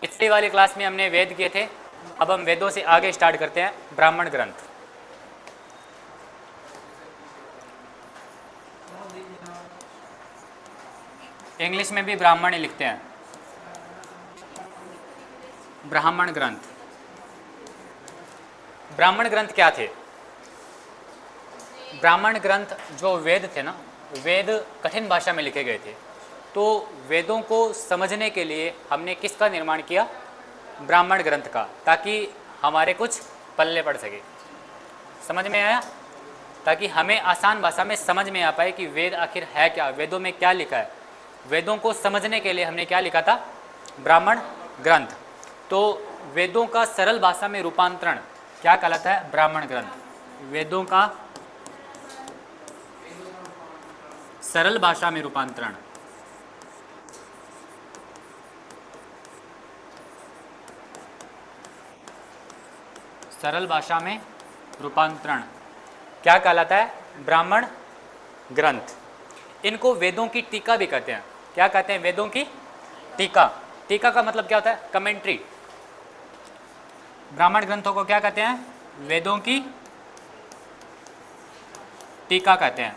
पिछली वाली क्लास में हमने वेद किए थे, अब हम वेदों से आगे स्टार्ट करते हैं ब्राह्मण ग्रंथ। इंग्लिश में भी ब्राह्मण ही लिखते हैं, ब्राह्मण ग्रंथ। ब्राह्मण ग्रंथ क्या थे? ब्राह्मण ग्रंथ जो वेद थे ना, वेद कठिन भाषा में लिखे गए थे, तो वेदों को समझने के लिए हमने किसका निर्माण किया? ब्राह्मण ग्रंथ का, ताकि हमारे कुछ पल्ले पड़ सके। समझ में आया? ताकि हमें आसान भाषा में समझ में आ पाए कि वेद आखिर है क्या, वेदों में क्या लिखा है। वेदों को समझने के लिए हमने क्या लिखा था? ब्राह्मण ग्रंथ। तो वेदों का सरल भाषा में रूपांतरण क्या कहलाता है? ब्राह्मण ग्रंथ। वेदों का सरल भाषा में रूपांतरण सरल भाषा में रूपांतरण क्या कहलाता है? ब्राह्मण ग्रंथ। इनको वेदों की टीका भी कहते हैं। क्या कहते हैं? वेदों की टीका। टीका का मतलब क्या होता है? कमेंट्री। ब्राह्मण ग्रंथों को क्या कहते हैं? वेदों की टीका कहते हैं।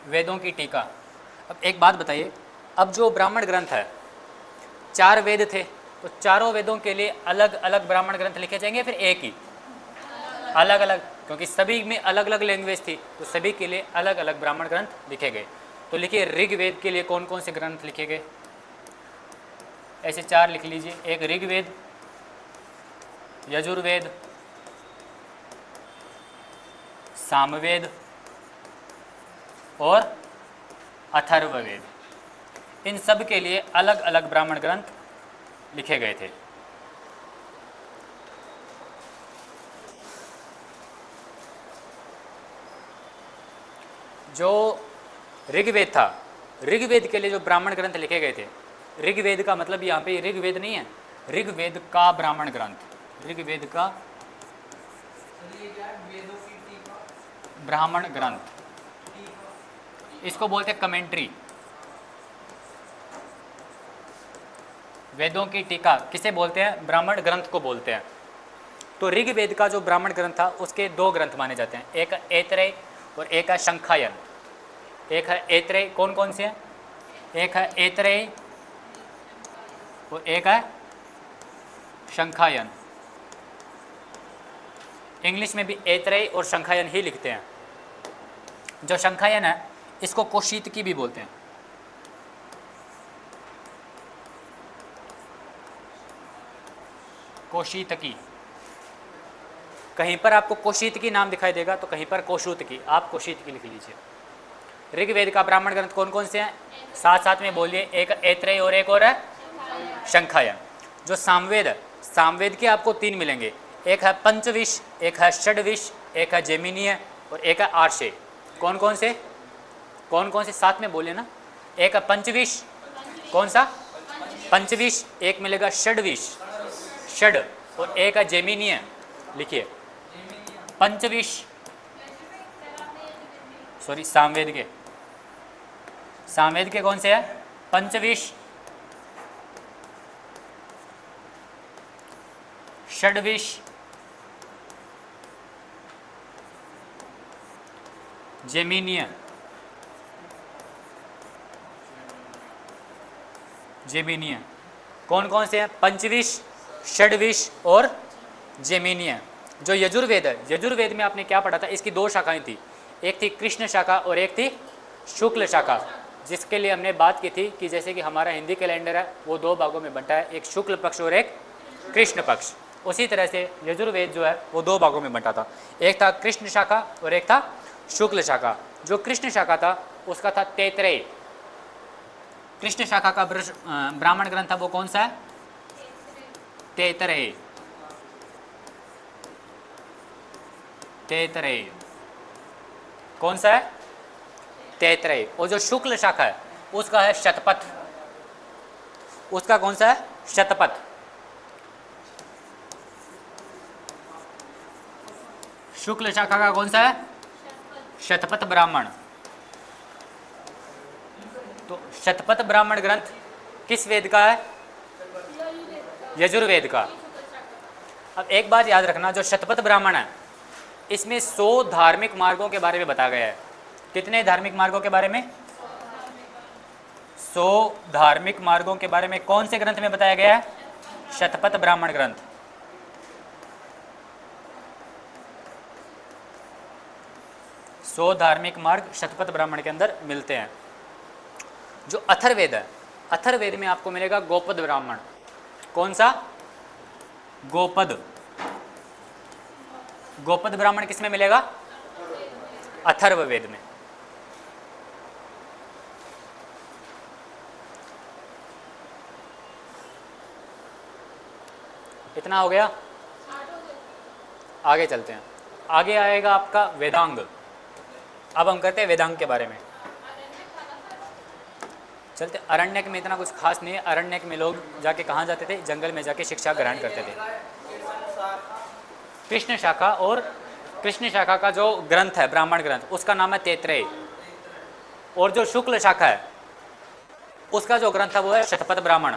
वेदों की टीका। अब एक बात बताइए, अब जो ब्राह्मण ग्रंथ है, 4 वेद थे, तो चारों वेदों के लिए अलग अलग ब्राह्मण ग्रंथ लिखे जाएंगे, फिर एक ही? अलग अलग, क्योंकि सभी में अलग अलग लैंग्वेज थी, तो सभी के लिए अलग अलग ब्राह्मण ग्रंथ लिखे गए। तो लिखिए, ऋग्वेद के लिए कौन कौन से ग्रंथ लिखे गए? ऐसे 4 लिख लीजिए। एक ऋग्वेद, यजुर्वेद, सामवेद और अथर्ववेद। इन सब के लिए अलग अलग ब्राह्मण ग्रंथ लिखे गए थे। जो ऋग्वेद था, ऋग्वेद के लिए जो ब्राह्मण ग्रंथ लिखे गए थे, ऋग्वेद का मतलब यहाँ पे ऋग्वेद नहीं है, ऋग्वेद का ब्राह्मण ग्रंथ, ऋग्वेद का ब्राह्मण ग्रंथ, इसको बोलते हैं कमेंट्री। वेदों की टीका किसे बोलते हैं? ब्राह्मण ग्रंथ को बोलते हैं। तो ऋग्वेद का जो ब्राह्मण ग्रंथ था, उसके 2 ग्रंथ माने जाते हैं, एक है ऐत्रेय और एक है शंखायन। एक है ऐत्रेय, कौन कौन से हैं? एक है ऐत्रेय और एक है शंखायन। इंग्लिश में भी ऐत्रेय और शंखायन ही लिखते हैं। जो शंखायन है, इसको कौशितकी भी बोलते हैं। कौशितकी, कहीं पर आपको कौशितकी नाम दिखाई देगा तो कहीं पर कौशुतकी, आप कौशितकी लिख लीजिए। ऋग्वेद का ब्राह्मण ग्रंथ कौन कौन से हैं? साथ साथ में बोलिए। एक ऐत्रेय और एक और है शंखायन। जो सामवेद है, सामवेद के आपको 3 मिलेंगे, एक है पंचविश, एक है षड्विश, एक है जैमिनीय और एक है आर्षे। कौन कौन से? कौन कौन से? साथ में बोलिए ना। एक है पंचविश, कौन सा? पंचविश। एक मिलेगा षड्विश, षड, और एक है जैमिनीय। लिखिए, पंचविश, सॉरी सामवेद के, सामवेद के कौन से है? पंचविश, षड्विश, जैमिनीय। जैमिनीय कौन कौन से हैं? पंचविश, षड्विश और जैमिनीय। जो यजुर्वेद है, यजुर्वेद में आपने क्या पढ़ा था? इसकी 2 शाखाएं थी, एक थी कृष्ण शाखा और एक थी शुक्ल शाखा, जिसके लिए हमने बात की थी कि जैसे कि हमारा हिंदी कैलेंडर है वो 2 भागों में बंटा है, एक शुक्ल पक्ष और एक कृष्ण पक्ष। उसी तरह से यजुर्वेद जो है वो 2 भागों में बंटा था, एक था कृष्ण शाखा और एक था शुक्ल शाखा। जो कृष्ण शाखा था उसका था तैत्रेय। कृष्ण शाखा का ब्राह्मण ग्रंथ था वो कौन सा है? तैत्रेय। तैत्रेय कौन सा है? तैत्रेय। और जो शुक्ल शाखा है उसका है शतपथ। उसका कौन सा है? शतपथ। शुक्ल शाखा का कौन सा है? शतपथ ब्राह्मण। तो शतपथ ब्राह्मण ग्रंथ किस वेद का है? यजुर्वेद का। अब एक बात याद रखना, जो शतपथ ब्राह्मण है इसमें 100 धार्मिक मार्गों के बारे में बताया गया है। कितने धार्मिक मार्गों के बारे में? 100 धार्मिक मार्गों के बारे में कौन से ग्रंथ में बताया गया है? शतपथ ब्राह्मण ग्रंथ। सौ धार्मिक मार्ग शतपथ ब्राह्मण के अंदर मिलते हैं। जो अथर्ववेद है, अथर्ववेद में आपको मिलेगा गोपद ब्राह्मण। कौन सा? गोपद। गोपद ब्राह्मण किस में मिलेगा? अथर्ववेद में। इतना हो गया। आगे चलते हैं। आगे आएगा आपका वेदांग। अब हम करते हैं वेदांग के बारे में। चलते। अरण्यक में इतना कुछ खास नहीं है। अरण्यक में लोग जाके कहाँ जाते थे? जंगल में जाके शिक्षा ग्रहण करते थे। कृष्ण शाखा, और कृष्ण शाखा का जो ग्रंथ है ब्राह्मण ग्रंथ उसका नाम है तैत्रेय, और जो शुक्ल शाखा है उसका जो ग्रंथ है वो है शतपथ ब्राह्मण।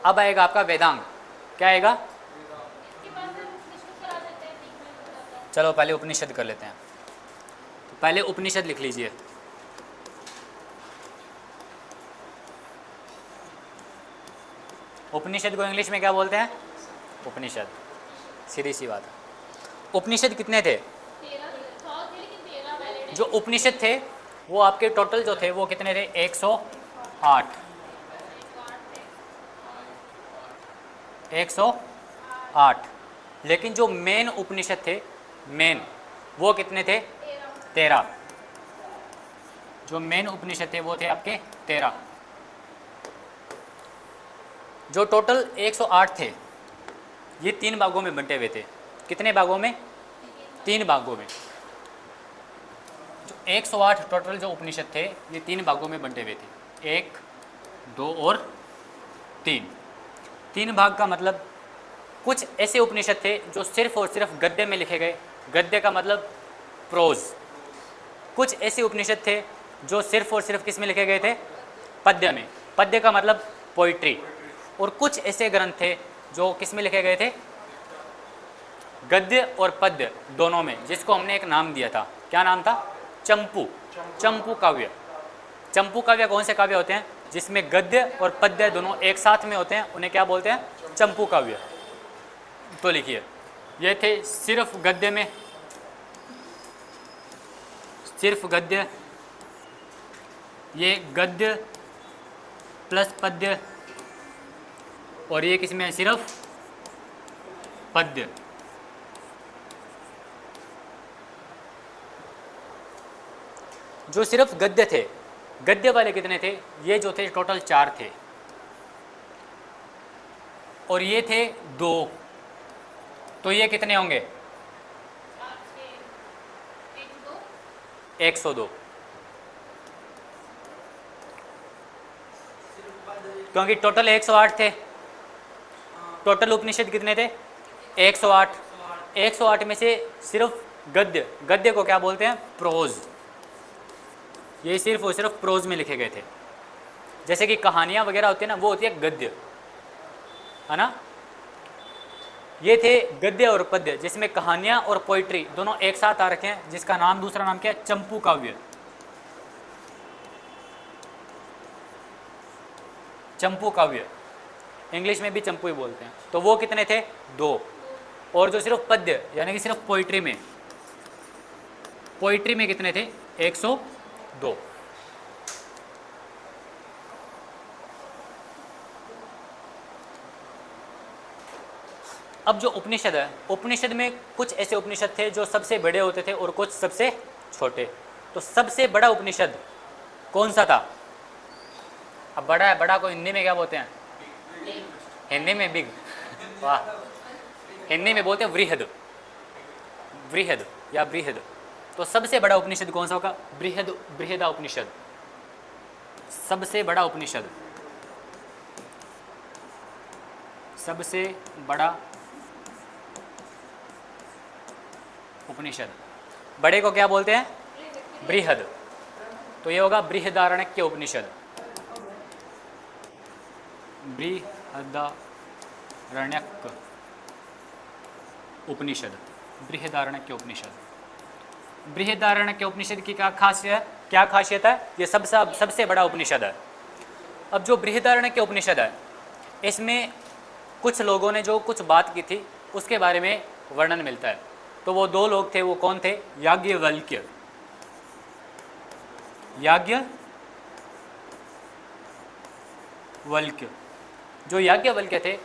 अब आएगा आपका वेदांग। क्या आएगा? चलो पहले उपनिषद कर लेते हैं। तो पहले उपनिषद लिख लीजिए। उपनिषद को इंग्लिश में क्या बोलते हैं? उपनिषद। सीधी सी बात है। उपनिषद कितने थे? जो उपनिषद थे वो आपके टोटल जो थे वो कितने थे? 108। 108। लेकिन जो मेन उपनिषद थे, मेन, वो कितने थे? 13। जो मेन उपनिषद थे वो थे आपके 13। जो टोटल 108 थे ये 3 भागों में बंटे हुए थे। कितने भागों में? 3 भागों में। जो 108 टोटल जो उपनिषद थे ये 3 भागों में बंटे हुए थे। 1, 2 और 3। 3 भाग का मतलब कुछ ऐसे उपनिषद थे जो सिर्फ और सिर्फ गद्य में लिखे गए। गद्य का मतलब प्रोज। कुछ ऐसे उपनिषद थे जो सिर्फ और सिर्फ किस में लिखे गए थे? पद्य में। पद्य का मतलब पोइट्री। और कुछ ऐसे ग्रंथ थे जो किस में लिखे गए थे? गद्य और पद्य दोनों में, जिसको हमने एक नाम दिया था। क्या नाम था? चंपू। चंपू काव्य। चंपू काव्य कौन से काव्य होते हैं? जिसमें गद्य और पद्य दोनों एक साथ में होते हैं, उन्हें क्या बोलते हैं? चंपू काव्य। तो लिखिए, ये थे सिर्फ गद्य में, सिर्फ गद्य, ये गद्य प्लस पद्य, और ये किसमें है? सिर्फ पद्य। जो सिर्फ गद्य थे, गद्य वाले कितने थे? ये जो थे टोटल 4 थे, और ये थे 2। तो ये कितने होंगे? 102। क्योंकि टोटल 108 थे। टोटल उपनिषद कितने थे? 108। 108 में से सिर्फ गद्य, गद्य को क्या बोलते हैं? प्रोज। ये सिर्फ और सिर्फ प्रोज में लिखे गए थे। जैसे कि कहानियाँ वगैरह होती है ना, वो होती है गद्य, है ना। ये थे गद्य और पद्य, जिसमें कहानियाँ और पोइट्री दोनों एक साथ आ रखे हैं, जिसका नाम, दूसरा नाम क्या है? चंपू काव्य। चंपू काव्य, इंग्लिश में भी चंपू ही बोलते हैं। तो वो कितने थे? 2। और जो सिर्फ पद्य यानी कि सिर्फ पोइट्री में, पोइट्री में कितने थे? 102। अब जो उपनिषद है, उपनिषद में कुछ ऐसे उपनिषद थे जो सबसे बड़े होते थे और कुछ सबसे छोटे। तो सबसे बड़ा उपनिषद कौन सा था? अब बड़ा है, बड़ा को हिंदी में क्या बोलते हैं? हिंदी में बिग। वाह। हिंदी में बोलते हैं वृहद, वृहद या बृहद। तो सबसे बड़ा उपनिषद कौन सा होगा? बृहद, बृहदा उपनिषद। सबसे बड़ा उपनिषद, सबसे बड़ा उपनिषद। बड़े को क्या बोलते हैं? बृहद। तो ये होगा बृहदारण्यक उपनिषद। बृहदारण्यक उपनिषद, बृहदारण्यक उपनिषद। बृहदारण्यक उपनिषद की क्या खासियत है? ये सबसे बड़ा उपनिषद है। अब जो बृहदारण्यक उपनिषद है, इसमें कुछ लोगों ने जो कुछ बात की थी उसके बारे में वर्णन मिलता है। तो वो दो लोग थे, वो कौन थे? याज्ञवल्क्य। याज्ञवल्क्य, जो याज्ञवल्क्य थे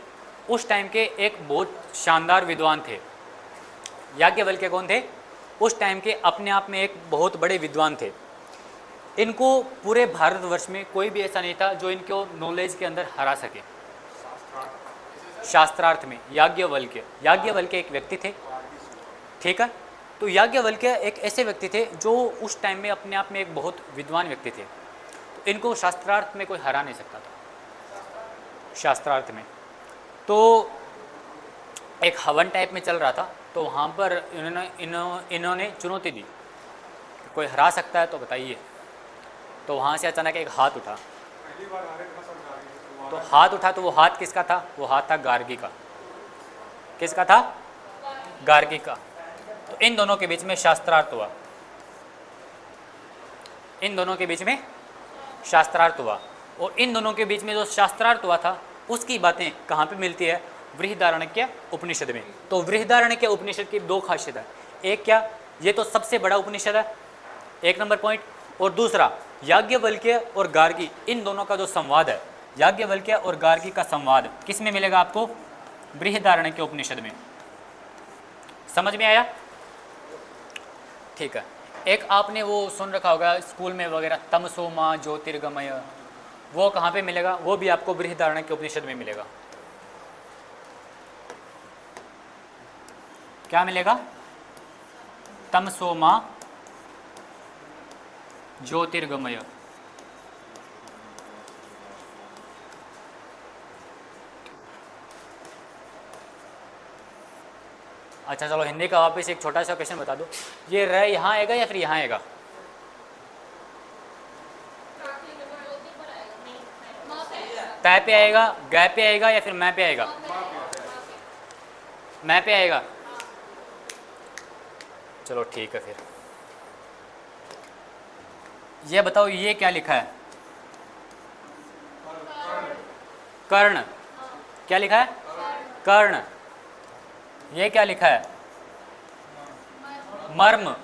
उस टाइम के एक बहुत शानदार विद्वान थे। याज्ञवल्क्य कौन थे? उस टाइम के अपने आप में एक बहुत बड़े विद्वान थे। इनको पूरे भारतवर्ष में कोई भी ऐसा नहीं था जो इनको नॉलेज के अंदर हरा सके। शास्त्रार्थ में याज्ञवल्क्य एक व्यक्ति थे, ठीक है। तो याज्ञवल्क्य एक ऐसे व्यक्ति थे जो उस टाइम में अपने आप में एक बहुत विद्वान व्यक्ति थे। तो इनको शास्त्रार्थ में कोई हरा नहीं सकता था, शास्त्रार्थ में। तो एक हवन टाइप में चल रहा था, तो वहाँ पर इन्होंने चुनौती दी, कोई हरा सकता है तो बताइए। तो वहाँ से अचानक एक हाथ उठा, तो हाथ उठा, तो वो हाथ किसका था? वो हाथ था गार्गी का। किसका था? गार्गी का। तो इन दोनों के बीच में शास्त्रार्थ हुआ, इन दोनों के बीच में शास्त्रार्थ हुआ। और इन दोनों के बीच में जो शास्त्रार्थ हुआ था उसकी बातें कहाँ पे मिलती है? बृहदारण्यक उपनिषद में। तो बृहदारण्यक उपनिषद की दो खासियत है। एक क्या? ये तो सबसे बड़ा उपनिषद है, एक नंबर पॉइंट। और दूसरा, याज्ञवल्क्य और गार्गी, इन दोनों का जो संवाद है, याज्ञवल्क्य और गार्गी का संवाद किस में मिलेगा आपको? बृहदारण्यक उपनिषद में। समझ में आया? ठीक है। एक आपने वो सुन रखा होगा स्कूल में वगैरह, तमसो मा ज्योतिर्गमय, वो कहाँ पे मिलेगा? वो भी आपको बृहदारण्यक उपनिषद में मिलेगा। क्या मिलेगा? तमसो मा ज्योतिर्गमय। अच्छा चलो, हिंदी का वापस एक छोटा सा क्वेश्चन बता दो, ये र यहाँ आएगा या फिर यहाँ आएगा? तय पे आएगा, गै पे आएगा या फिर मैं पे आएगा? मैं पे आएगा। चलो ठीक है। फिर ये बताओ, ये क्या लिखा है? कर्ण। क्या लिखा है? कर्ण। ये क्या लिखा है? मर्म।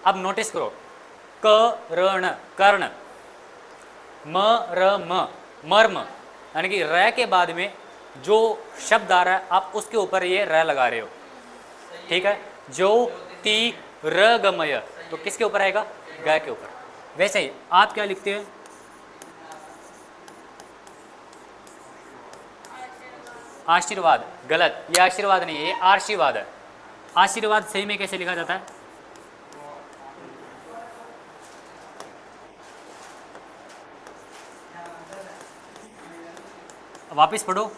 अब नोटिस करो, कर्ण, कर्ण, म मर्म, यानी कि र के बाद में जो शब्द आ रहा है आप उसके ऊपर ये र लगा रहे हो, ठीक है। ज्योतिर्गमय, तो किसके ऊपर आएगा? ग के ऊपर। वैसे ही आप क्या लिखते हैं? आशीर्वाद। गलत, ये आशीर्वाद नहीं है, ये आशीर्वाद है। आशीर्वाद सही में कैसे लिखा जाता है? वापिस पढ़ो,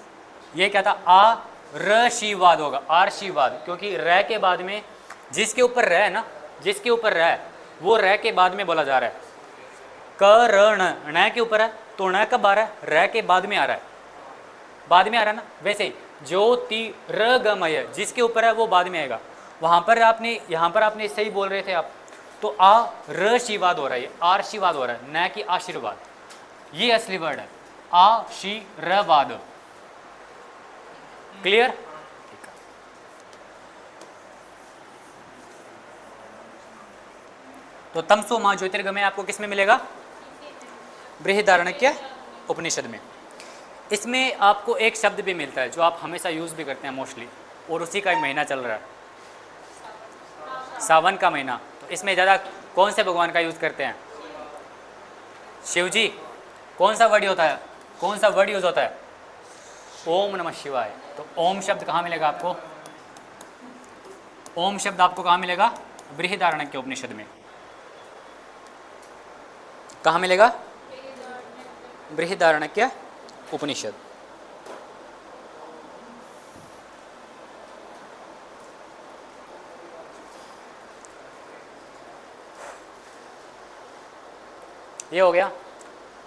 ये क्या था? आशीर्वाद होगा, आशीर्वाद, क्योंकि र के बाद में जिसके ऊपर र है ना, जिसके ऊपर र है वो र के बाद में बोला जा रहा है। कर्ण न के ऊपर है, तो न कब आ रहा है? र के बाद में आ रहा है, बाद में आ रहा है ना। वैसे ही ज्योतिर्गमय, जिसके ऊपर है वो बाद में आएगा। वहाँ पर आपने, यहाँ पर आपने सही बोल रहे थे आप, तो आशीर्वाद हो रहा है, आशीर्वाद हो रहा है, न कि आशीर्वाद। ये असली वर्ड है, आशीर्वाद। क्लियर? तो तमसो मां ज्योतिर्गमय आपको किस में मिलेगा? बृहदारण्यक उपनिषद में। इसमें आपको एक शब्द भी मिलता है जो आप हमेशा यूज़ भी करते हैं मोस्टली, और उसी का एक महीना चल रहा है, सावन का महीना। तो इसमें ज़्यादा कौन से भगवान का यूज़ करते हैं? शिव जी। कौन सा वर्ड होता है, कौन सा वर्ड यूज़ होता है? ओम नमः शिवाय। तो ओम शब्द कहाँ मिलेगा आपको? ओम शब्द आपको कहाँ मिलेगा? बृहदारण्यक उपनिषद में। कहाँ मिलेगा? बृहदारण्यक उपनिषद। ये हो गया।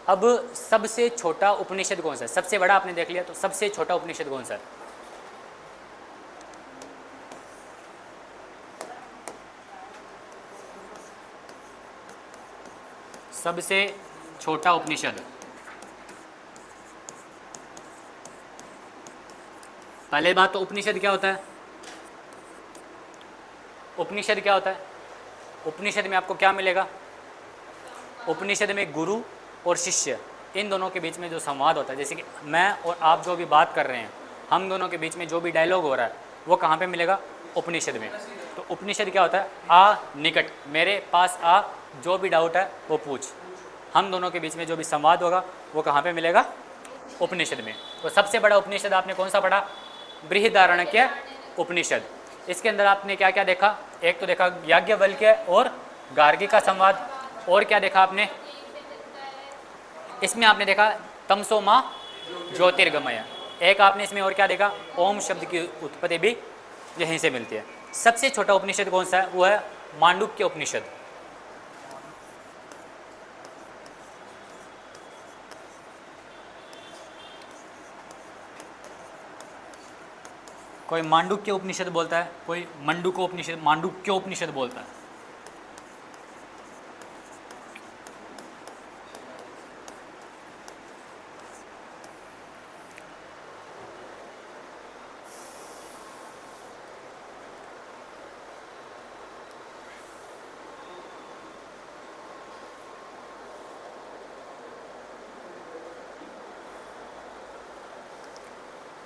अब सबसे छोटा उपनिषद कौन सा है? सबसे बड़ा आपने देख लिया, तो सबसे छोटा उपनिषद कौन सा है? सबसे छोटा उपनिषद, पहले बात तो उपनिषद क्या होता है? उपनिषद क्या होता है? उपनिषद में आपको क्या मिलेगा? उपनिषद में गुरु और शिष्य, इन दोनों के बीच में जो संवाद होता है, जैसे कि मैं और आप जो भी बात कर रहे हैं, हम दोनों के बीच में जो भी डायलॉग हो रहा है वो कहाँ पे मिलेगा? उपनिषद में। तो उपनिषद क्या होता है? आ निकट, मेरे पास आ, जो भी डाउट है वो पूछ। हम दोनों के बीच में जो भी संवाद होगा वो कहाँ पे मिलेगा? उपनिषद में। तो सबसे बड़ा उपनिषद आपने कौन सा पढ़ा? बृहदारण्यक उपनिषद। इसके अंदर आपने क्या क्या देखा? एक तो देखा याज्ञवल्क्य और गार्गी का संवाद, और क्या देखा आपने? इसमें आपने देखा तमसो माँ ज्योतिर्गमय। एक आपने इसमें और क्या देखा? ओम शब्द की उत्पत्ति भी यहीं से मिलती है। सबसे छोटा उपनिषद कौन सा है? वो है मांडुक्य उपनिषद। कोई मांडुक्य उपनिषद बोलता है, कोई मंडुको उपनिषद, मांडुक्य उपनिषद बोलता है।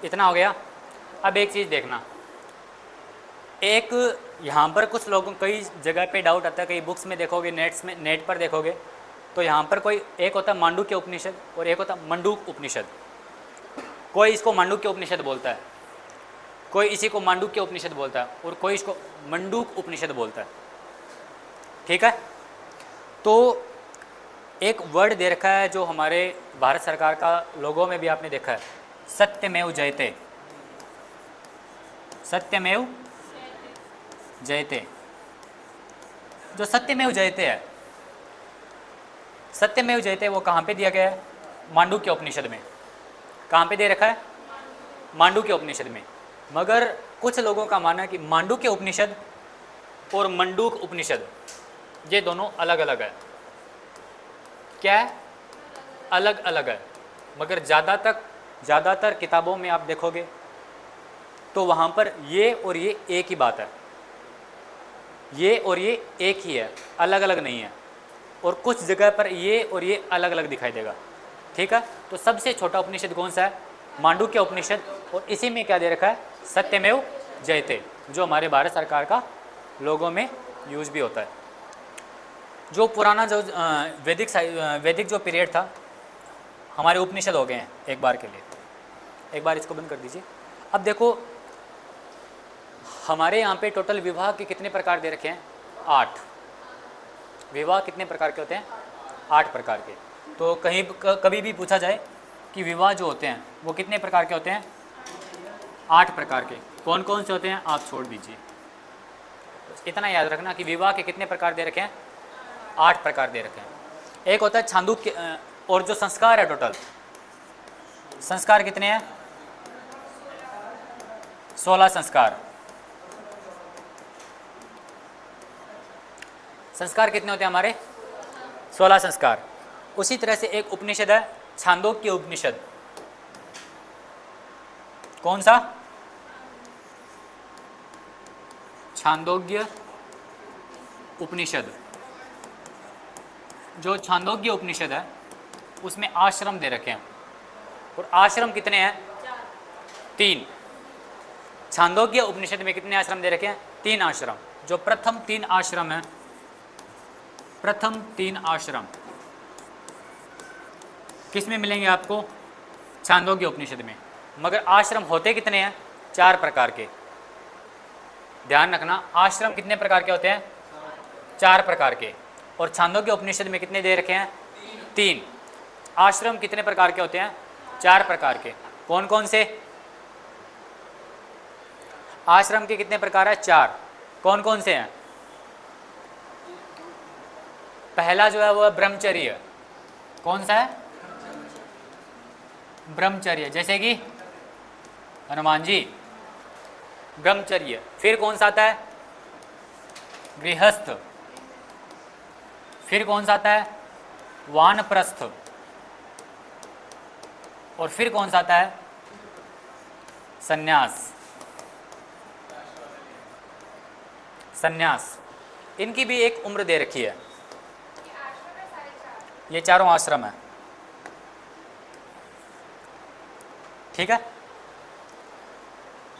इतना हो गया। अब एक चीज़ देखना, एक यहाँ पर कुछ लोगों, कई जगह पे डाउट आता है, कई बुक्स में देखोगे, नेट पर देखोगे, तो यहाँ पर कोई एक होता है मांडुक्य उपनिषद और एक होता है मंडूक उपनिषद। कोई इसको मांडुक्य उपनिषद बोलता है, कोई इसी को मांडुक्य उपनिषद बोलता है, और कोई इसको मंडूक उपनिषद बोलता है। ठीक है, तो एक वर्ड दे रखा है जो हमारे भारत सरकार का लोगो में भी आपने देखा है, सत्यमेव जयते। सत्यमेव जयते, जो सत्यमेव जयते है, सत्यमेव जयते वो कहाँ पे दिया गया है? मांडुक्य उपनिषद में। कहाँ पे दे रखा है? मांडुक्य उपनिषद में। मगर कुछ लोगों का मानना है कि मांडुक्य उपनिषद और मंडूक उपनिषद ये दोनों अलग अलग है। क्या है? अलग अलग है। मगर ज़्यादातर किताबों में आप देखोगे तो वहाँ पर ये और ये एक ही बात है, ये और ये एक ही है, अलग अलग नहीं है। और कुछ जगह पर ये और ये अलग अलग दिखाई देगा। ठीक है, तो सबसे छोटा उपनिषद कौन सा है? मांडुक्य उपनिषद। और इसी में क्या दे रखा है? सत्यमेव जयते, जो हमारे भारत सरकार का लोगों में यूज भी होता है। जो पुराना जो वैदिक जो पीरियड था, हमारे उपनिषद हो गए हैं एक बार के लिए। एक बार इसको बंद कर दीजिए। अब देखो, हमारे यहाँ पे टोटल विवाह के कितने प्रकार दे रखे हैं? 8। विवाह कितने प्रकार के होते हैं? 8 प्रकार के। तो कहीं कभी भी पूछा जाए कि विवाह जो होते हैं वो कितने प्रकार के होते हैं? 8 प्रकार के। कौन कौन से होते हैं आप छोड़ दीजिए, इतना याद रखना कि विवाह के कितने प्रकार दे रखे हैं? 8 प्रकार दे रखे हैं। एक होता है छांदोग्य, और जो संस्कार है, टोटल संस्कार कितने हैं? 16 संस्कार। संस्कार कितने होते हैं हमारे? 16 संस्कार। उसी तरह से एक उपनिषद है छांदोग्य उपनिषद। कौन सा? छांदोग्य उपनिषद। जो छांदोग्य उपनिषद है उसमें आश्रम दे रखे हैं, और आश्रम कितने हैं? 3। छांदोग्य उपनिषद में कितने आश्रम दे रखे हैं? 3 आश्रम। जो प्रथम 3 आश्रम है, प्रथम 3 आश्रम किस में मिलेंगे आपको? छांदोग्य उपनिषद में। मगर आश्रम होते कितने हैं? 4 प्रकार के। ध्यान रखना, आश्रम कितने प्रकार के होते हैं? 4 प्रकार के। और छांदोग्य उपनिषद में कितने दे रखे हैं? 3। आश्रम कितने प्रकार के होते हैं? 4 प्रकार के। कौन कौन से? आश्रम के कितने प्रकार है? 4। कौन कौन से हैं? पहला जो है वो है ब्रह्मचर्य, कौन सा है? ब्रह्मचर्य, जैसे कि हनुमान जी, ब्रह्मचर्य। फिर कौन सा आता है? गृहस्थ। फिर कौन सा आता है? वानप्रस्थ। और फिर कौन सा आता है? सन्यास। सन्यास। इनकी भी एक उम्र दे रखी है। ये चारों आश्रम है, ठीक है।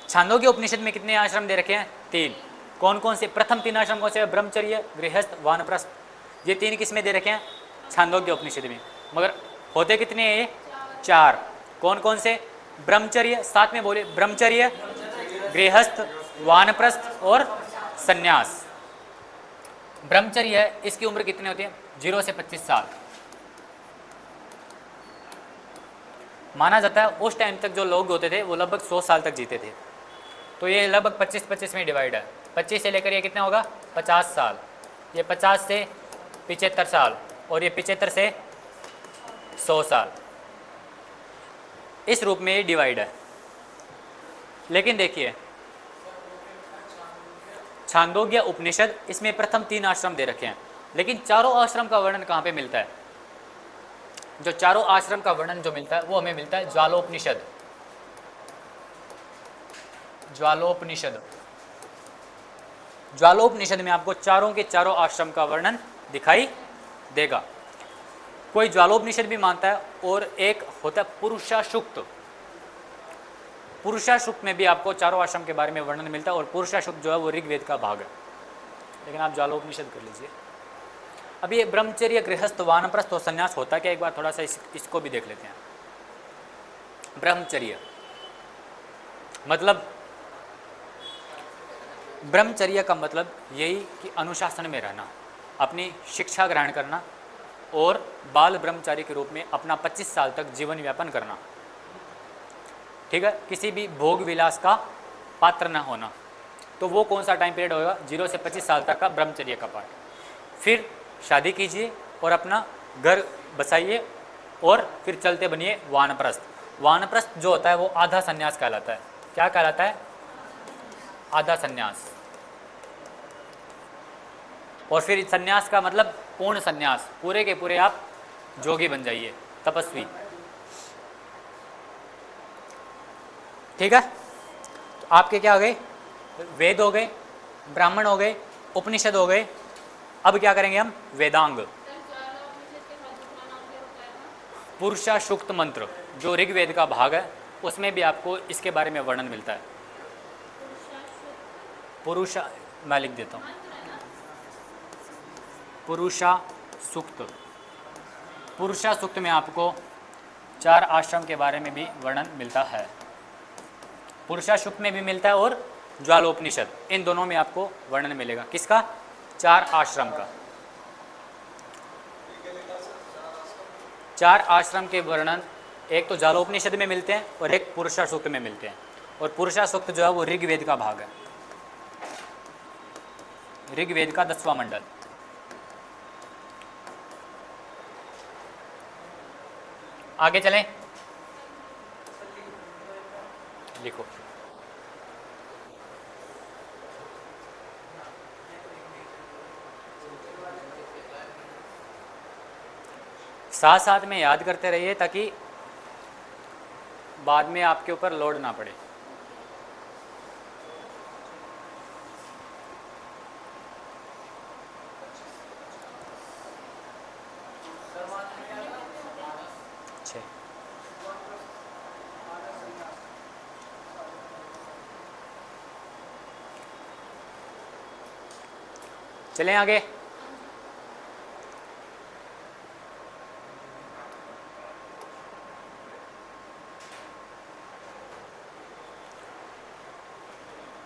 छांदोग्य उपनिषद में कितने आश्रम दे रखे हैं? 3। कौन कौन से? प्रथम 3 आश्रम कौन से? ब्रह्मचर्य, गृहस्थ, वानप्रस्थ। ये 3 किसमें दे रखे हैं? छांदोग्य उपनिषद में। मगर होते कितने हैं ये? 4। कौन कौन से? ब्रह्मचर्य, साथ में बोले, ब्रह्मचर्य, गृहस्थ, वानप्रस्थ और सन्यास। ब्रह्मचर्य है, इसकी उम्र कितनी होती है? 0 से 25 साल। माना जाता है उस टाइम तक जो लोग होते थे वो लगभग 100 साल तक जीते थे। तो ये लगभग 25-25 में डिवाइड है। 25 से लेकर ये कितना होगा? 50 साल। ये 50 से 75 साल और ये 75 से 100 साल। इस रूप में ये डिवाइड है। लेकिन देखिए, छांदोग्य उपनिषद, इसमें प्रथम 3 आश्रम दे रखे हैं, लेकिन चारों आश्रम का वर्णन कहाँ पे मिलता है? जो चारों आश्रम का वर्णन जो मिलता है वो हमें मिलता है ज्वालोपनिषद। ज्वालोपनिषद। ज्वालोपनिषद में आपको चारों के चारों आश्रम का वर्णन दिखाई देगा। कोई ज्वालोपनिषद भी मानता है, और एक होता है पुरुषाशुक्त। पुरुषाशुक्त में भी आपको चारों आश्रम के बारे में वर्णन मिलता है, और पुरुषाशुक्त जो है वो ऋग्वेद का भाग है। लेकिन आप ज्वालोपनिषद कर लीजिए। अब ये ब्रह्मचर्य, गृहस्थ, वानप्रस्थ और संन्यास होता क्या, एक बार थोड़ा सा इसको भी देख लेते हैं। ब्रह्मचर्य मतलब, ब्रह्मचर्य का मतलब यही कि अनुशासन में रहना, अपनी शिक्षा ग्रहण करना और बाल ब्रह्मचारी के रूप में अपना 25 साल तक जीवन यापन करना, ठीक है। किसी भी भोग विलास का पात्र न होना। तो वो कौन सा टाइम पीरियड होगा? 0 से 25 साल तक का ब्रह्मचर्य का पार्ट। फिर शादी कीजिए और अपना घर बसाइए और फिर चलते बनिए वानप्रस्थ। वानप्रस्थ जो होता है वो आधा संन्यास कहलाता है। क्या कहलाता है? आधा संन्यास। और फिर संन्यास का मतलब पूर्ण संन्यास, पूरे के पूरे आप जोगी बन जाइए, तपस्वी, ठीक है। तो आपके क्या हो गए? वेद हो गए, ब्राह्मण हो गए, उपनिषद हो गए। अब क्या करेंगे हम? वेदांग। पुरुषाशुक्त मंत्र जो ऋग्वेद का भाग है, उसमें भी आपको इसके बारे में वर्णन मिलता है। पुरुषा, मैं लिख देता हूँ, पुरुषासुक्त। पुरुषासुक्त में आपको 4 आश्रम के बारे में भी वर्णन मिलता है। पुरुषासुक्त में भी मिलता है और ज्वालोपनिषद, इन दोनों में आपको वर्णन मिलेगा। किसका? 4 आश्रम का। 4 आश्रम के वर्णन एक तो ज्वालोपनिषद में मिलते हैं और एक पुरुषासुक्त में मिलते हैं। और पुरुषासुक्त जो है वो ऋग्वेद का भाग है, ऋग्वेद का 10वां मंडल। आगे चलें, लिखो। साथ साथ में याद करते रहिए ताकि बाद में आपके ऊपर लोड ना पड़े। चलें आगे।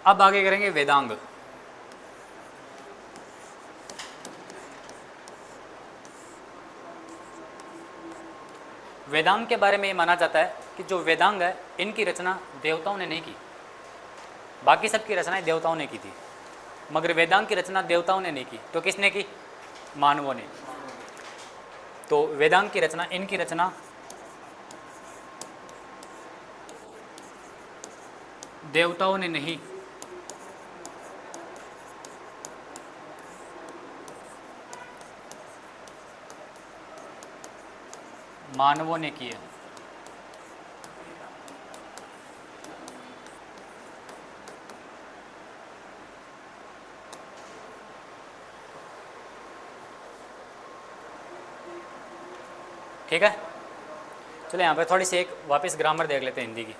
अब आगे करेंगे वेदांग। वेदांग के बारे में ये माना जाता है कि जो वेदांग है इनकी रचना देवताओं ने नहीं की। बाकी सबकी रचनाएं देवताओं ने की थी, मगर वेदांग की रचना देवताओं ने नहीं की। तो किसने की? मानवों ने। तो वेदांग की रचना, इनकी रचना देवताओं ने नहीं, मानवों ने की है। ठीक है, चलो यहाँ पे थोड़ी सी एक वापस ग्रामर देख लेते हैं हिंदी की।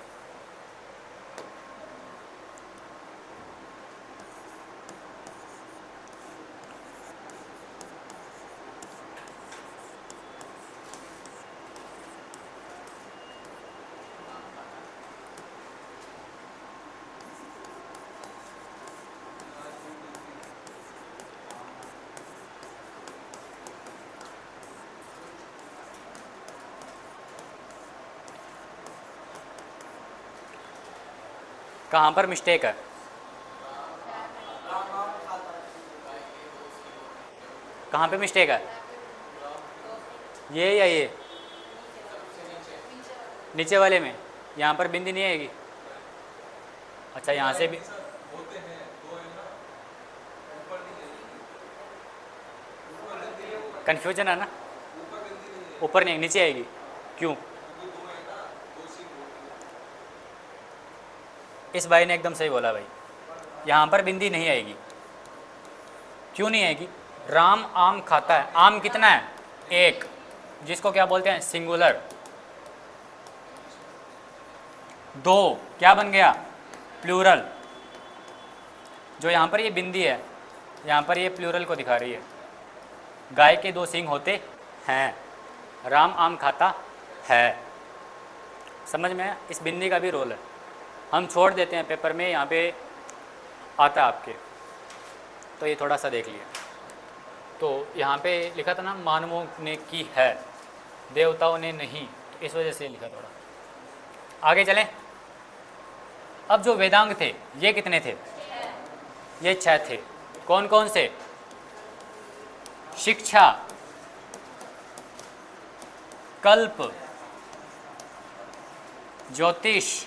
कहाँ पर मिस्टेक है? कहाँ पे मिस्टेक है? ये या ये नीचे वाले में? यहाँ पर बिंदी नहीं आएगी। अच्छा, यहाँ से भी कन्फ्यूजन है ना? ऊपर नहीं, नीचे आएगी। क्यों? इस भाई ने एकदम सही बोला भाई, यहाँ पर बिंदी नहीं आएगी। क्यों नहीं आएगी? राम आम खाता है। आम कितना है? एक, जिसको क्या बोलते हैं? सिंगुलर। दो क्या बन गया? प्लूरल। जो यहाँ पर ये बिंदी है, यहाँ पर ये प्लूरल को दिखा रही है। गाय के दो सींग होते हैं, राम आम खाता है। समझ में आया? इस बिंदी का भी रोल है, हम छोड़ देते हैं पेपर में, यहाँ पे आता है आपके, तो ये थोड़ा सा देख लिया। तो यहाँ पे लिखा था ना, मानवों ने की है, देवताओं ने नहीं, तो इस वजह से लिखा। थोड़ा आगे चलें। अब जो वेदांग थे ये कितने थे? ये 6 थे। कौन कौन से? शिक्षा, कल्प, ज्योतिष,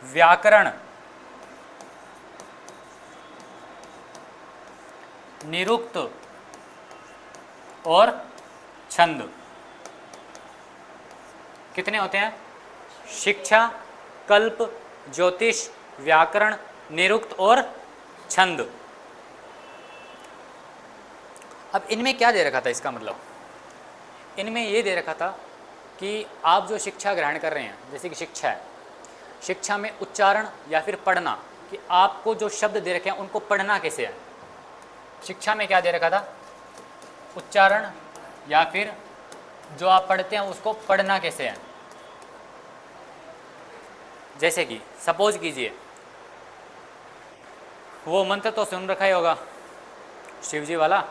व्याकरण, निरुक्त और छंद। कितने होते हैं? शिक्षा, कल्प, ज्योतिष, व्याकरण, निरुक्त और छंद। अब इनमें क्या दे रखा था? इसका मतलब इनमें ये दे रखा था कि आप जो शिक्षा ग्रहण कर रहे हैं, जैसे कि शिक्षा है, शिक्षा में उच्चारण या फिर पढ़ना, कि आपको जो शब्द दे रखे हैं उनको पढ़ना कैसे है। शिक्षा में क्या दे रखा था? उच्चारण, या फिर जो आप पढ़ते हैं उसको पढ़ना कैसे है। जैसे कि सपोज कीजिए, वो मंत्र तो सुन रखा ही होगा, शिव जी वाला,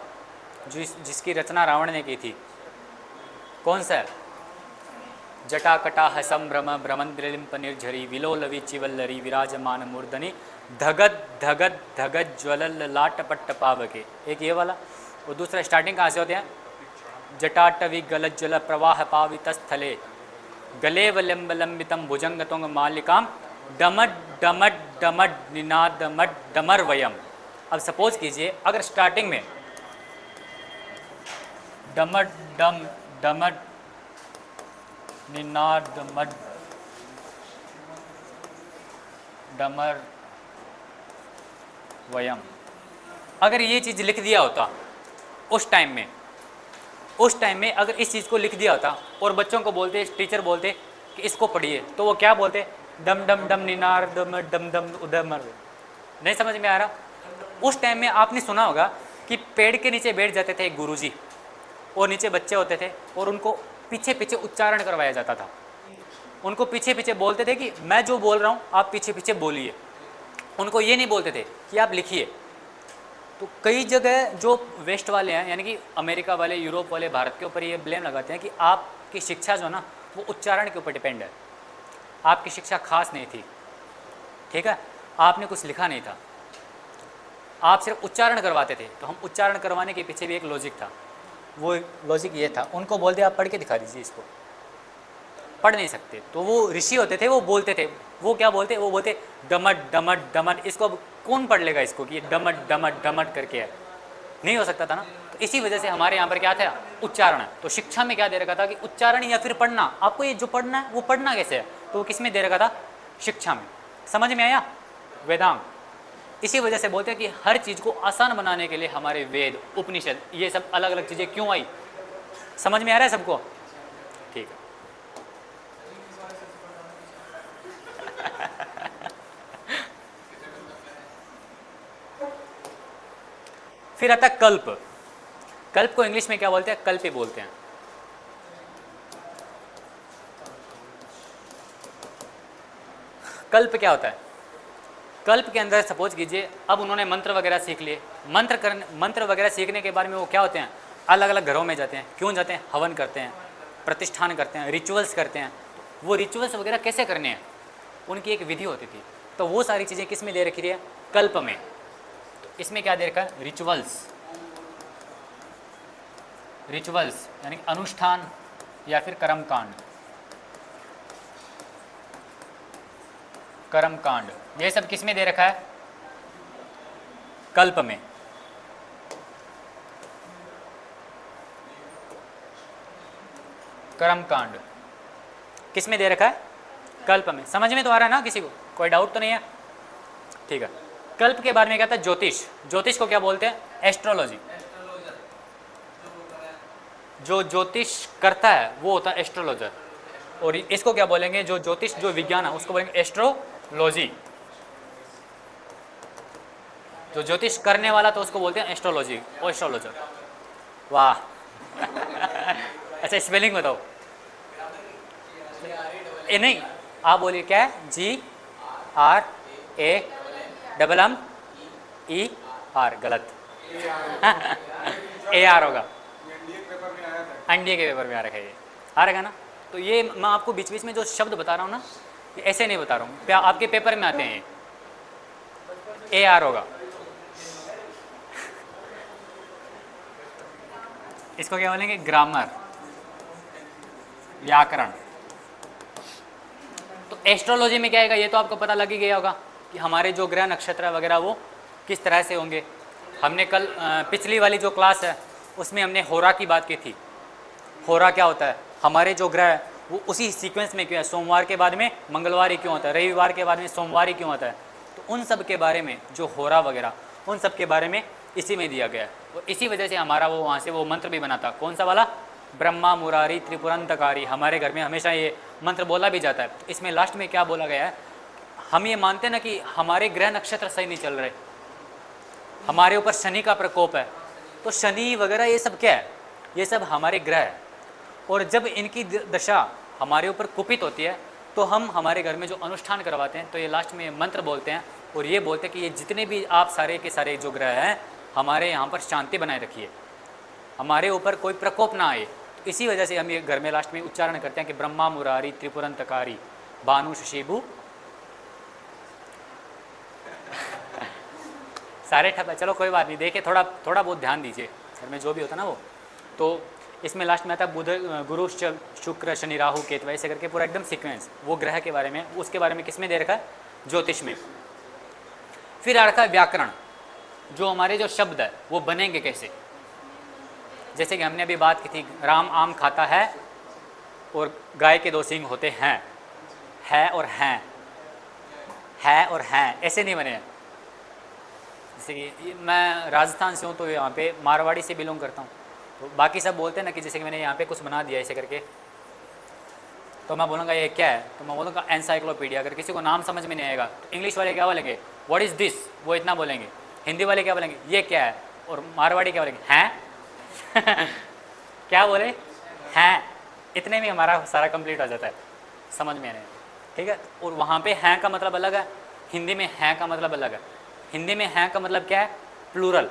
जिसकी रचना रावण ने की थी। कौन सा है? जटाकटाह संभ्रम भ्रमंद्रिलिंप निर्झरी विलोलवि चिवल्लरी विराजमान मूर्धनि धगत धगत धगत ज्वलल लाटपट्ट पावके। एक ये वाला। और दूसरा स्टार्टिंग कहाँ से होते हैं? जटाटवि गलज्जल प्रवाह पावितस्थले गलेवलंब लंबितम भुजंगतोंग मालिकाम डमट डमट डमट निनादमट डमर वयम। अब सपोज कीजिए, अगर स्टार्टिंग में डमट डम डमट निनादमट डमर वयम, अगर ये चीज़ लिख दिया होता उस टाइम में अगर इस चीज़ को लिख दिया होता और बच्चों को बोलते, टीचर बोलते कि इसको पढ़िए, तो वो क्या बोलते? डम डम डम निनार डम डम डम उदमर। नहीं समझ में आ रहा? उस टाइम में आपने सुना होगा कि पेड़ के नीचे बैठ जाते थे एक गुरुजी, और नीचे बच्चे होते थे, और उनको पीछे पीछे उच्चारण करवाया जाता था। उनको पीछे पीछे बोलते थे कि मैं जो बोल रहा हूँ आप पीछे पीछे बोलिए। उनको ये नहीं बोलते थे कि आप लिखिए। तो कई जगह जो वेस्ट वाले हैं, यानी कि अमेरिका वाले, यूरोप वाले, भारत के ऊपर ये ब्लेम लगाते हैं कि आपकी शिक्षा जो ना वो उच्चारण के ऊपर डिपेंड है, आपकी शिक्षा खास नहीं थी। ठीक है, आपने कुछ लिखा नहीं था। आप सिर्फ उच्चारण करवाते थे, तो हम उच्चारण करवाने के पीछे भी एक लॉजिक था। वो लॉजिक ये था, उनको बोल दिया आप पढ़ के दिखा दीजिए इसको, पढ़ नहीं सकते, तो वो ऋषि होते थे, वो बोलते थे, वो क्या बोलते, वो बोलते डमट डमट डमट, इसको अब कौन पढ़ लेगा इसको कि ये डमट डमट डमट करके है, नहीं हो सकता था ना। तो इसी वजह से हमारे यहाँ पर क्या था, उच्चारण। तो शिक्षा में क्या दे रखा था कि उच्चारण या फिर पढ़ना, आपको ये जो पढ़ना है वो पढ़ना कैसे है, तो वो किस में दे रखा था, शिक्षा में। समझ में आया, वेदांग। इसी वजह से बोलते हैं कि हर चीज़ को आसान बनाने के लिए हमारे वेद, उपनिषद, ये सब अलग अलग चीज़ें क्यों आई। समझ में आ रहा है सबको, ठीक है। फिर आता कल्प। कल्प को इंग्लिश में क्या बोलते हैं, कल्प ही बोलते हैं। कल्प क्या होता है, कल्प के अंदर सपोज कीजिए अब उन्होंने मंत्र वगैरह सीख लिए, मंत्र वगैरह सीखने के बाद में वो क्या होते हैं, अलग अलग घरों में जाते हैं। क्यों जाते हैं, हवन करते हैं, प्रतिष्ठान करते हैं, रिचुअल्स करते हैं। वो रिचुअल्स वगैरह कैसे करने हैं, उनकी एक विधि होती थी। तो वो सारी चीज़ें किस में दे रखी है, कल्प में। तो इसमें क्या दे रखा है, रिचुअल्स। रिचुअल्स यानी अनुष्ठान या फिर कर्मकांड, कर्मकांड, ये सब किस में दे रखा है, कल्प में। कर्मकांड किस में दे रखा है, कल्प में। समझ में तो आ रहा है ना किसी को, कोई डाउट तो नहीं है, ठीक है। कल्प के बारे में क्या था, ज्योतिष। ज्योतिष को क्या बोलते हैं, एस्ट्रोलॉजी। जो ज्योतिष करता है वो होता है एस्ट्रोलॉजर। और इसको क्या बोलेंगे, जो ज्योतिष, जो विज्ञान है उसको बोलेंगे एस्ट्रोलॉजी। जो ज्योतिष करने वाला तो उसको बोलते हैं एस्ट्रोलॉजी, एस्ट्रोलॉजर। वाह अच्छा स्पेलिंग बताओ। ए नहीं, आप बोलिए क्या है, GRAMMER, गलत AR होगा, एनडीए के पेपर में आ रखा है, ये आ रहेगा ना। तो ये मैं आपको बीच बीच में जो शब्द बता रहा हूँ ना, ये ऐसे नहीं बता रहा हूँ, आपके पेपर में आते हैं, ये AR होगा। इसको क्या बोलेंगे, ग्रामर, व्याकरण। तो एस्ट्रोलॉजी में क्या आएगा, ये तो आपको पता लग ही गया होगा कि हमारे जो ग्रह नक्षत्र वगैरह वो किस तरह से होंगे। हमने कल पिछली वाली जो क्लास है उसमें हमने होरा की बात की थी। होरा क्या होता है, हमारे जो ग्रह है वो उसी सीक्वेंस में क्यों है, सोमवार के बाद में मंगलवार ही क्यों होता है, रविवार के बाद में सोमवार ही क्यों होता है। तो उन सब के बारे में जो होरा वगैरह, उन सब के बारे में इसी में दिया गया है। और इसी वजह से हमारा वो वहाँ से वो मंत्र भी बना था, कौन सा वाला, ब्रह्मा मुरारी त्रिपुरंतकारी। हमारे घर में हमेशा ये मंत्र बोला भी जाता है। तो इसमें लास्ट में क्या बोला गया है, हम ये मानते हैं ना कि हमारे ग्रह नक्षत्र सही नहीं चल रहे, हमारे ऊपर शनि का प्रकोप है। तो शनि वगैरह ये सब क्या है, ये सब हमारे ग्रह है। और जब इनकी दशा हमारे ऊपर कुपित होती है तो हम हमारे घर में जो अनुष्ठान करवाते हैं तो ये लास्ट में मंत्र बोलते हैं और ये बोलते हैं कि ये जितने भी आप सारे के सारे जो ग्रह हैं हमारे यहाँ पर शांति बनाए रखिए, हमारे ऊपर कोई प्रकोप ना आए। तो इसी वजह से हम ये घर में लास्ट में उच्चारण करते हैं कि ब्रह्मा मुरारी त्रिपुरंतकारी भानु शशिभु सारे ठप है। चलो कोई बात नहीं, देखिए थोड़ा थोड़ा बहुत ध्यान दीजिए घर में जो भी होता है ना वो। तो इसमें लास्ट में आता है बुध गुरु शुक्र शनि राहु केतु, ऐसे करके पूरा एकदम सीक्वेंस वो ग्रह के बारे में, उसके बारे में किस में दे रखा है, ज्योतिष में। फिर आ रखा है व्याकरण, जो हमारे जो शब्द है वो बनेंगे कैसे। जैसे कि हमने अभी बात की थी, राम आम खाता है और गाय के 2 सींग होते हैं, है और हैं, है और हैं ऐसे नहीं बने हैं। जैसे कि मैं राजस्थान से हूँ तो यहाँ पे मारवाड़ी से बिलोंग करता हूँ, तो बाकी सब बोलते हैं ना कि जैसे कि मैंने यहाँ पे कुछ बना दिया ऐसे करके, तो मैं बोलूँगा ये क्या है, तो मैं बोलूँगा एनसाइक्लोपीडिया। अगर किसी को नाम समझ में नहीं आएगा तो इंग्लिश वाले क्या बोलेंगे, व्हाट इज़ दिस, वो इतना बोलेंगे। हिंदी वाले क्या बोलेंगे, ये क्या है, और मारवाड़ी क्या बोलेंगे, हैं क्या बोले, हैं। इतने में हमारा सारा कंप्लीट हो जाता है, समझ में नहीं, ठीक है। और वहाँ पे हैं का मतलब अलग है, हिंदी में हैं का मतलब अलग है। हिंदी में हैं का मतलब क्या है, प्लूरल,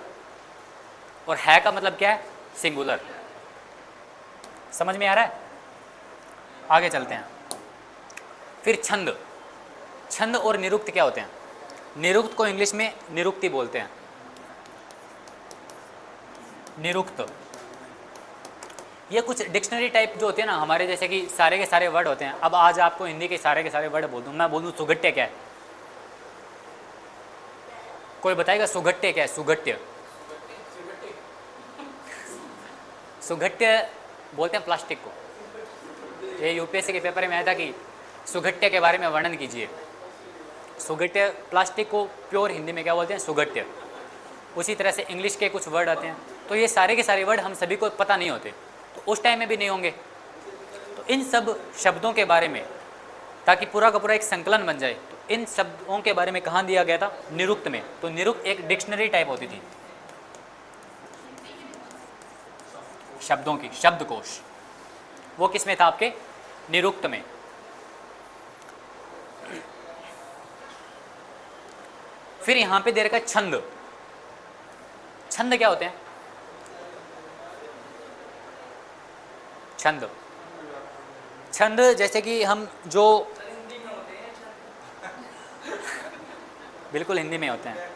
और है का मतलब क्या है, सिंगुलर। समझ में आ रहा है, आगे चलते हैं। फिर छंद, छंद और निरुक्त क्या होते हैं। निरुक्त को इंग्लिश में निरुक्ति बोलते हैं निरुक्त। ये कुछ डिक्शनरी टाइप जो होते हैं ना हमारे, जैसे कि सारे के सारे वर्ड होते हैं। अब आज आपको हिंदी के सारे वर्ड बोल दूँ, मैं बोल दूँ सुगट्य क्या है, कोई बताएगा सुगट्य क्या है? सुगट्य, सुगट्य बोलते हैं प्लास्टिक को। ये यूपीएससी के पेपर में आया था कि सुगट्य के बारे में वर्णन कीजिए। सुगट्य, प्लास्टिक को प्योर हिंदी में क्या बोलते हैं? सुगट्य। उसी तरह से इंग्लिश के कुछ वर्ड आते हैं, तो ये सारे के सारे वर्ड हम सभी को पता नहीं होते, तो उस टाइम में भी नहीं होंगे। तो इन सब शब्दों के बारे में, ताकि पूरा का पूरा एक संकलन बन जाए, तो इन शब्दों के बारे में कहाँ दिया गया था? निरुक्त में। तो निरुक्त एक डिक्शनरी टाइप होती थी शब्दों की, शब्दकोश। वो किस में था? आपके निरुक्त में। फिर यहां पे दे रखा है छंद। छंद क्या होते हैं? छंद, छंद जैसे कि हम जो बिल्कुल हिंदी में होते हैं,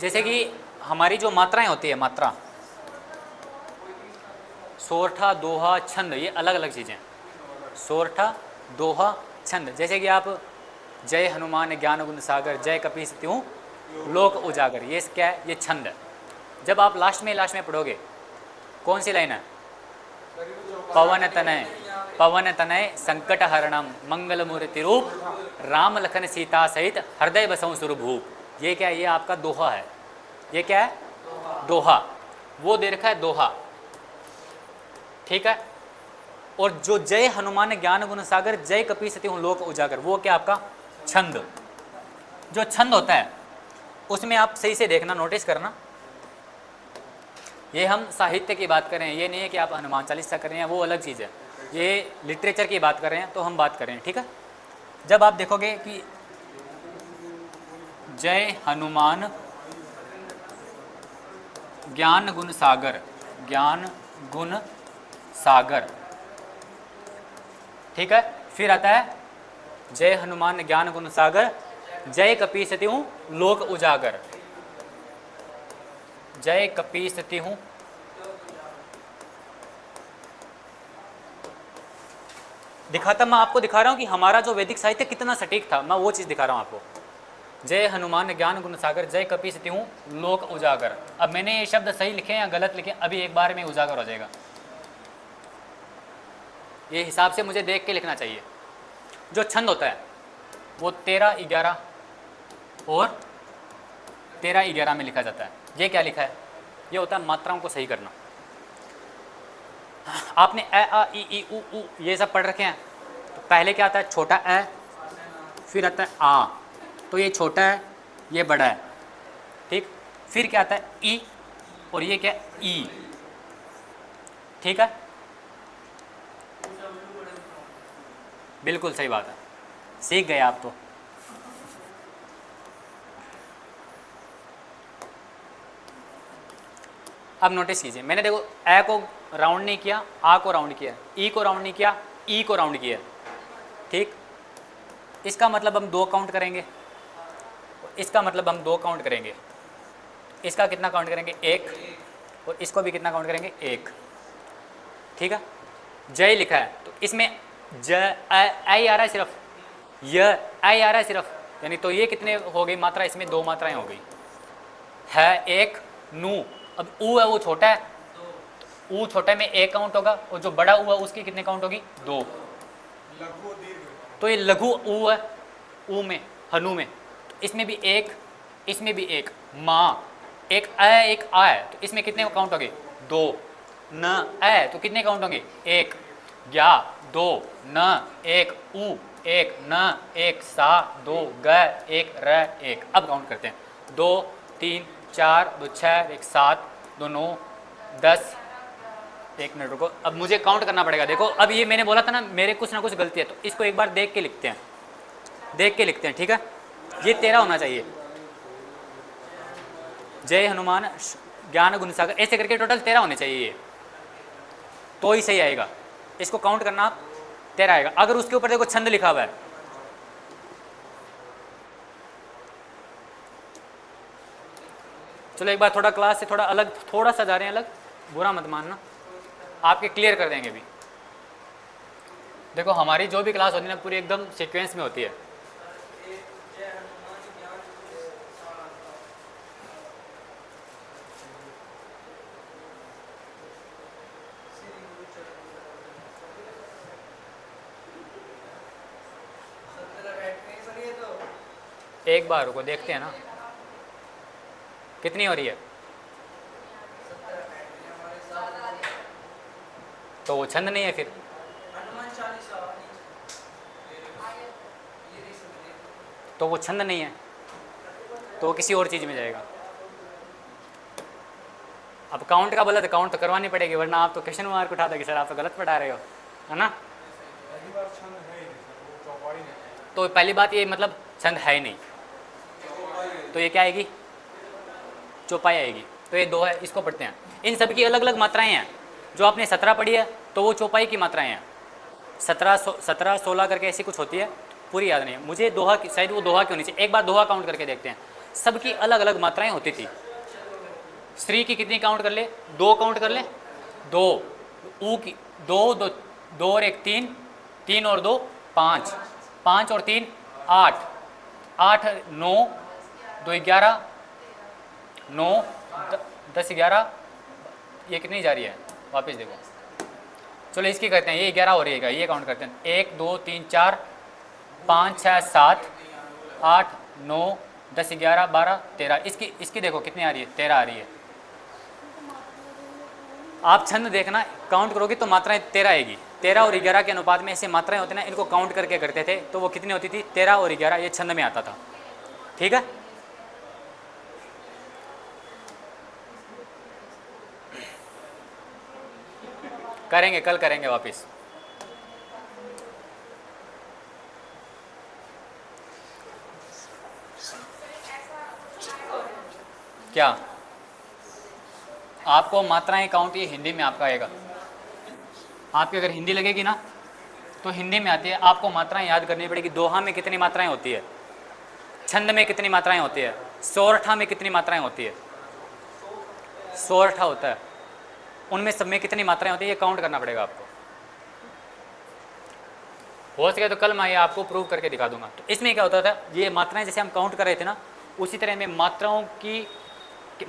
जैसे कि हमारी जो मात्राएं होती है, मात्रा, सोरठा, दोहा, छंद, ये अलग अलग चीज़ें। सोरठा, दोहा, छंद। जैसे कि आप जय हनुमान ज्ञान गुण सागर, जय कपीस तिहु लोक उजागर, ये क्या है? ये छंद है। जब आप लास्ट में पढ़ोगे, कौन सी लाइन है? पवन तनय संकट हरणम मंगल मूर्ति रूप राम लखन सीता सहित हृदय बसऊं सुरभूप। ये क्या है? ये आपका दोहा है। ये क्या है? दोहा। वो दे रखा है दोहा, ठीक है। और जो जय हनुमान ज्ञान गुण सागर, जय कपीस तिहु लोक उजागर, वो क्या आपका? छंद। जो छंद होता है उसमें आप सही से देखना, नोटिस करना, ये हम साहित्य की बात कर रहे हैं, ये नहीं है कि आप हनुमान चालीसा कर रहे हैं, वो अलग चीज़ है। ये लिटरेचर की बात कर रहे हैं, तो हम बात कर रहे हैं, ठीक है। जब आप देखोगे कि जय हनुमान ज्ञान गुण सागर, ज्ञान गुण सागर, ठीक है। फिर आता है जय हनुमान ज्ञान गुण सागर, जय कपीस तिहु लोक उजागर, जय कपीस तिहु। दिखाता, मैं आपको दिखा रहा हूं कि हमारा जो वैदिक साहित्य कितना सटीक था, मैं वो चीज़ दिखा रहा हूं आपको। जय हनुमान ज्ञान गुण सागर, जय कपीस तिहु लोक उजागर। अब मैंने ये शब्द सही लिखे या गलत लिखे, अभी एक बार में उजागर हो जाएगा। ये हिसाब से मुझे देख के लिखना चाहिए। जो छंद होता है वो 13, 11 और 13, 11 में लिखा जाता है। ये क्या लिखा है? ये होता है मात्राओं को सही करना। आपने ए आ ई ई उ ऊ ये सब पढ़ रखे हैं, तो पहले क्या आता है? छोटा ए, फिर आता है आ, तो ये छोटा है, ये बड़ा है, ठीक। फिर क्या आता है? ई, और ये क्या? ई, ठीक है। बिल्कुल सही बात है, सीख गए आप तो। अब नोटिस कीजिए, मैंने देखो ए को राउंड नहीं किया, आ को राउंड किया, ई को राउंड नहीं किया, ई को राउंड किया, ठीक। इसका मतलब हम 2 काउंट करेंगे, इसका मतलब हम 2 काउंट करेंगे, इसका कितना काउंट करेंगे? 1, और इसको भी कितना काउंट करेंगे? 1, ठीक है। जय लिखा है तो इसमें जय आई आ रहा है सिर्फ, य आई आ रहा है सिर्फ, यानी तो ये कितने हो गई मात्रा? इसमें 2 मात्राएं हो गई है, 1 नू। अब ऊ है वो छोटा है, ऊ छोटे में 1 काउंट होगा, और जो बड़ा ऊ है उसकी कितने काउंट होगी? 2। तो ये लघु ऊ है, ऊ में, हनु में, तो इसमें भी 1, इसमें भी 1, माँ, एक अ एक आ है, तो इसमें कितने काउंट होंगे? 2। न अ तो कितने काउंट होंगे? 1, या 2, न 1, ऊ 1, न 1, सा 2, ग 1, र 1। अब काउंट करते हैं, 2 3 4 2 6 1 7 2 9 10। 1 मिनट रुको, अब मुझे काउंट करना पड़ेगा। देखो अब ये मैंने बोला था ना, मेरे कुछ ना कुछ गलती है, तो इसको एक बार देख के लिखते हैं, देख के लिखते हैं, ठीक है। ये 13 होना चाहिए, जय हनुमान ज्ञान गुण सागर, ऐसे करके टोटल 13 होने चाहिए, ये तो ही सही आएगा। इसको काउंट करना आप, 13 आएगा। अगर उसके ऊपर देखो छंद लिखा हुआ है, चलो एक बार थोड़ा क्लास से थोड़ा अलग, थोड़ा सा जा रहे हैं अलग, बुरा मत मानना, आपके क्लियर कर देंगे भी। देखो हमारी जो भी क्लास होती है ना पूरी एकदम सीक्वेंस में होती है। एक बार रुको देखते हैं ना कितनी हो रही है, तो वो छंद नहीं है फिर। तो वो छंद नहीं है, तो वो किसी और चीज़ में जाएगा। अब काउंट का बोला तो काउंट तो करवानी पड़ेगी, वरना आप तो क्वेश्चन मार्क उठा दोगे सर, आप तो गलत पढ़ा रहे हो, है ना। तो पहली बात ये मतलब छंद है ही नहीं, तो ये क्या आएगी, चौपाई आएगी। तो ये दो है, इसको पढ़ते हैं। इन सब की अलग अलग मात्राएं हैं। जो आपने 17 पढ़ी है तो वो चौपाई की मात्राएं हैं। 17 16 करके ऐसी कुछ होती है, पूरी याद नहीं है मुझे। दोहा की शायद वो दोहा क्यों नहीं चाहिए, एक बार दोहा काउंट करके देखते हैं। सबकी अलग अलग मात्राएं होती थी। श्री की कितनी काउंट कर ले, 2 काउंट कर ले, 2। ऊ की 2 2 2 और 1 3, 3 और 2 5, 5 और 3 8, 8 9 2 11 9 10 11, ये कितनी जा रही है वापस देखो। चलो इसकी करते हैं, ये 11 हो रही है, ये काउंट करते हैं। 1 2 3 4 5 6 7 8 9 10 11 12 13, इसकी देखो कितनी आ रही है, 13 आ रही है। आप छंद देखना, काउंट करोगे तो मात्राएं 13 आएगी। 13 और 11 के अनुपात में ऐसे मात्राएं होती ना, इनको काउंट करके करते थे तो वो कितनी होती थी, 13 और 11, ये छंद में आता था। ठीक है, करेंगे कल करेंगे वापस। क्या आपको मात्राएं काउंट ये हिंदी में आपका आएगा। आपकी अगर हिंदी लगेगी ना तो हिंदी में आती है, आपको मात्राएं याद करनी पड़ेगी। दोहा में कितनी मात्राएं होती है, छंद में कितनी मात्राएं होती है, सोरठा में कितनी मात्राएं होती है, सोरठा होता है, उनमें सब में कितनी मात्राएं होती है, ये काउंट करना पड़ेगा आपको। हो सके तो कल मैं ये आपको प्रूव करके दिखा दूंगा। तो इसमें क्या होता था, ये मात्राएं जैसे हम काउंट कर रहे थे ना, उसी तरह में मात्राओं की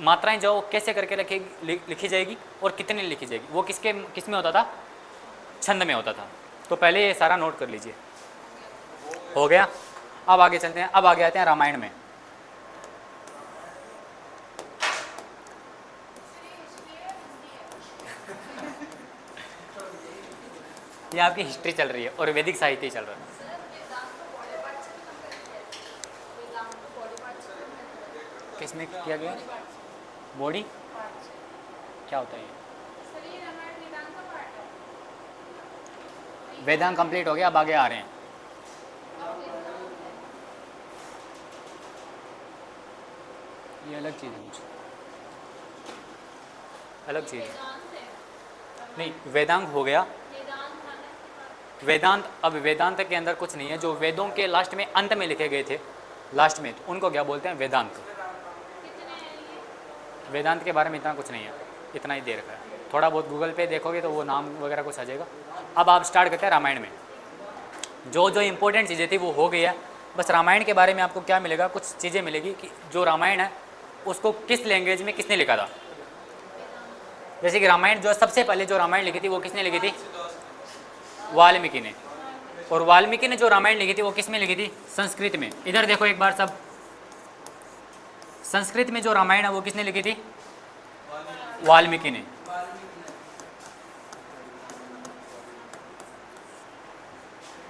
मात्राएं जो कैसे करके लिखी जाएगी और कितनी लिखी जाएगी, वो किस में होता था, छंद में होता था। तो पहले ये सारा नोट कर लीजिए। हो गया, अब आगे चलते हैं। अब आगे आते हैं रामायण में। ये आपकी हिस्ट्री चल रही है और वैदिक साहित्य चल रहा है। किसमें किया गया, बॉडी क्या होता है ये, वेदांत कंप्लीट हो गया। अब आगे आ रहे हैं। ये अलग चीज़ है, कुछ अलग चीज़ है। नहीं, वेदांग हो गया वेदांत। अब वेदांत के अंदर कुछ नहीं है, जो वेदों के लास्ट में अंत में लिखे गए थे लास्ट में, तो उनको क्या बोलते हैं, वेदांत। वेदांत के बारे में इतना कुछ नहीं है, इतना ही दे रखा है। थोड़ा बहुत गूगल पे देखोगे तो वो नाम वगैरह कुछ आ जाएगा। अब आप स्टार्ट करते हैं रामायण में। जो जो इंपॉर्टेंट चीज़ें थी वो हो गई है। बस रामायण के बारे में आपको क्या मिलेगा, कुछ चीज़ें मिलेगी कि जो रामायण है उसको किस लैंग्वेज में किसने लिखा था। जैसे कि रामायण जो सबसे पहले जो रामायण लिखी थी वो किसने लिखी थी, वाल्मीकि ने। और वाल्मीकि ने जो रामायण लिखी थी वो किस में लिखी थी, संस्कृत में। इधर देखो एक बार सब, संस्कृत में जो रामायण है वो किसने लिखी थी, वाल्मीकि ने।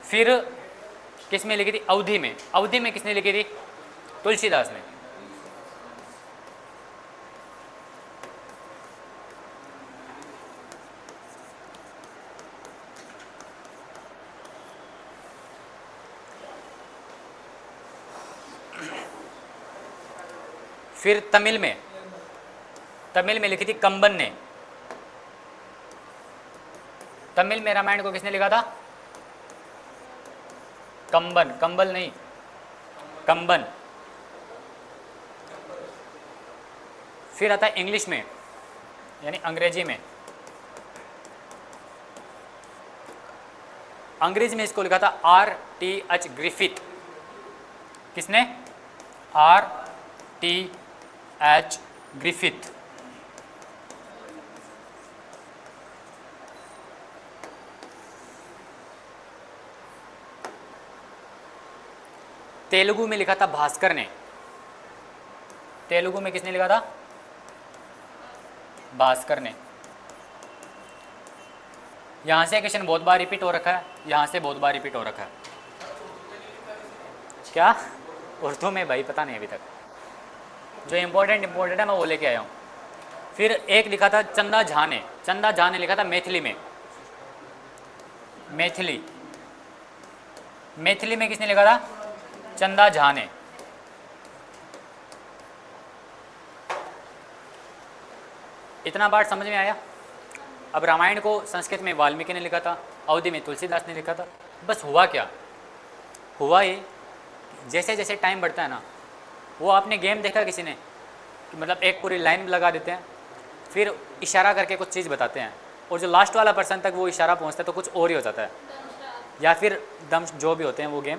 फिर किस में लिखी थी, अवधी में। अवधी में किसने लिखी थी, तुलसीदास ने। फिर तमिल में लिखी थी कंबन ने। तमिल में रामायण को किसने लिखा था, कंबन, कंबल नहीं, कंबन। फिर आता है इंग्लिश में, यानी अंग्रेजी में, अंग्रेजी में इसको लिखा था R.T.H. ग्रिफिथ। किसने? R.T.H. ग्रिफिथ। तेलुगु में लिखा था भास्कर ने। तेलुगु में किसने लिखा था? भास्कर ने। यहां से क्वेश्चन बहुत बार रिपीट हो रखा है, यहां से बहुत बार रिपीट हो रखा है। क्या उर्दू में? भाई पता नहीं अभी तक, जो इम्पोर्टेंट है मैं वो लेके आया हूँ। फिर एक लिखा था चंदा झा ने, चंदा झा ने लिखा था मैथिली में। मैथिली, मैथिली में किसने लिखा था? चंदा झा ने। इतना पाठ समझ में आया? अब रामायण को संस्कृत में वाल्मीकि ने लिखा था, अवधी में तुलसीदास ने लिखा था। बस हुआ क्या? हुआ ये, जैसे जैसे टाइम बढ़ता है ना, वो आपने गेम देखा किसी ने कि मतलब एक पूरी लाइन लगा देते हैं, फिर इशारा करके कुछ चीज़ बताते हैं, और जो लास्ट वाला पर्सन तक वो इशारा पहुंचता है तो कुछ और ही हो जाता है, या फिर दम जो भी होते हैं वो गेम,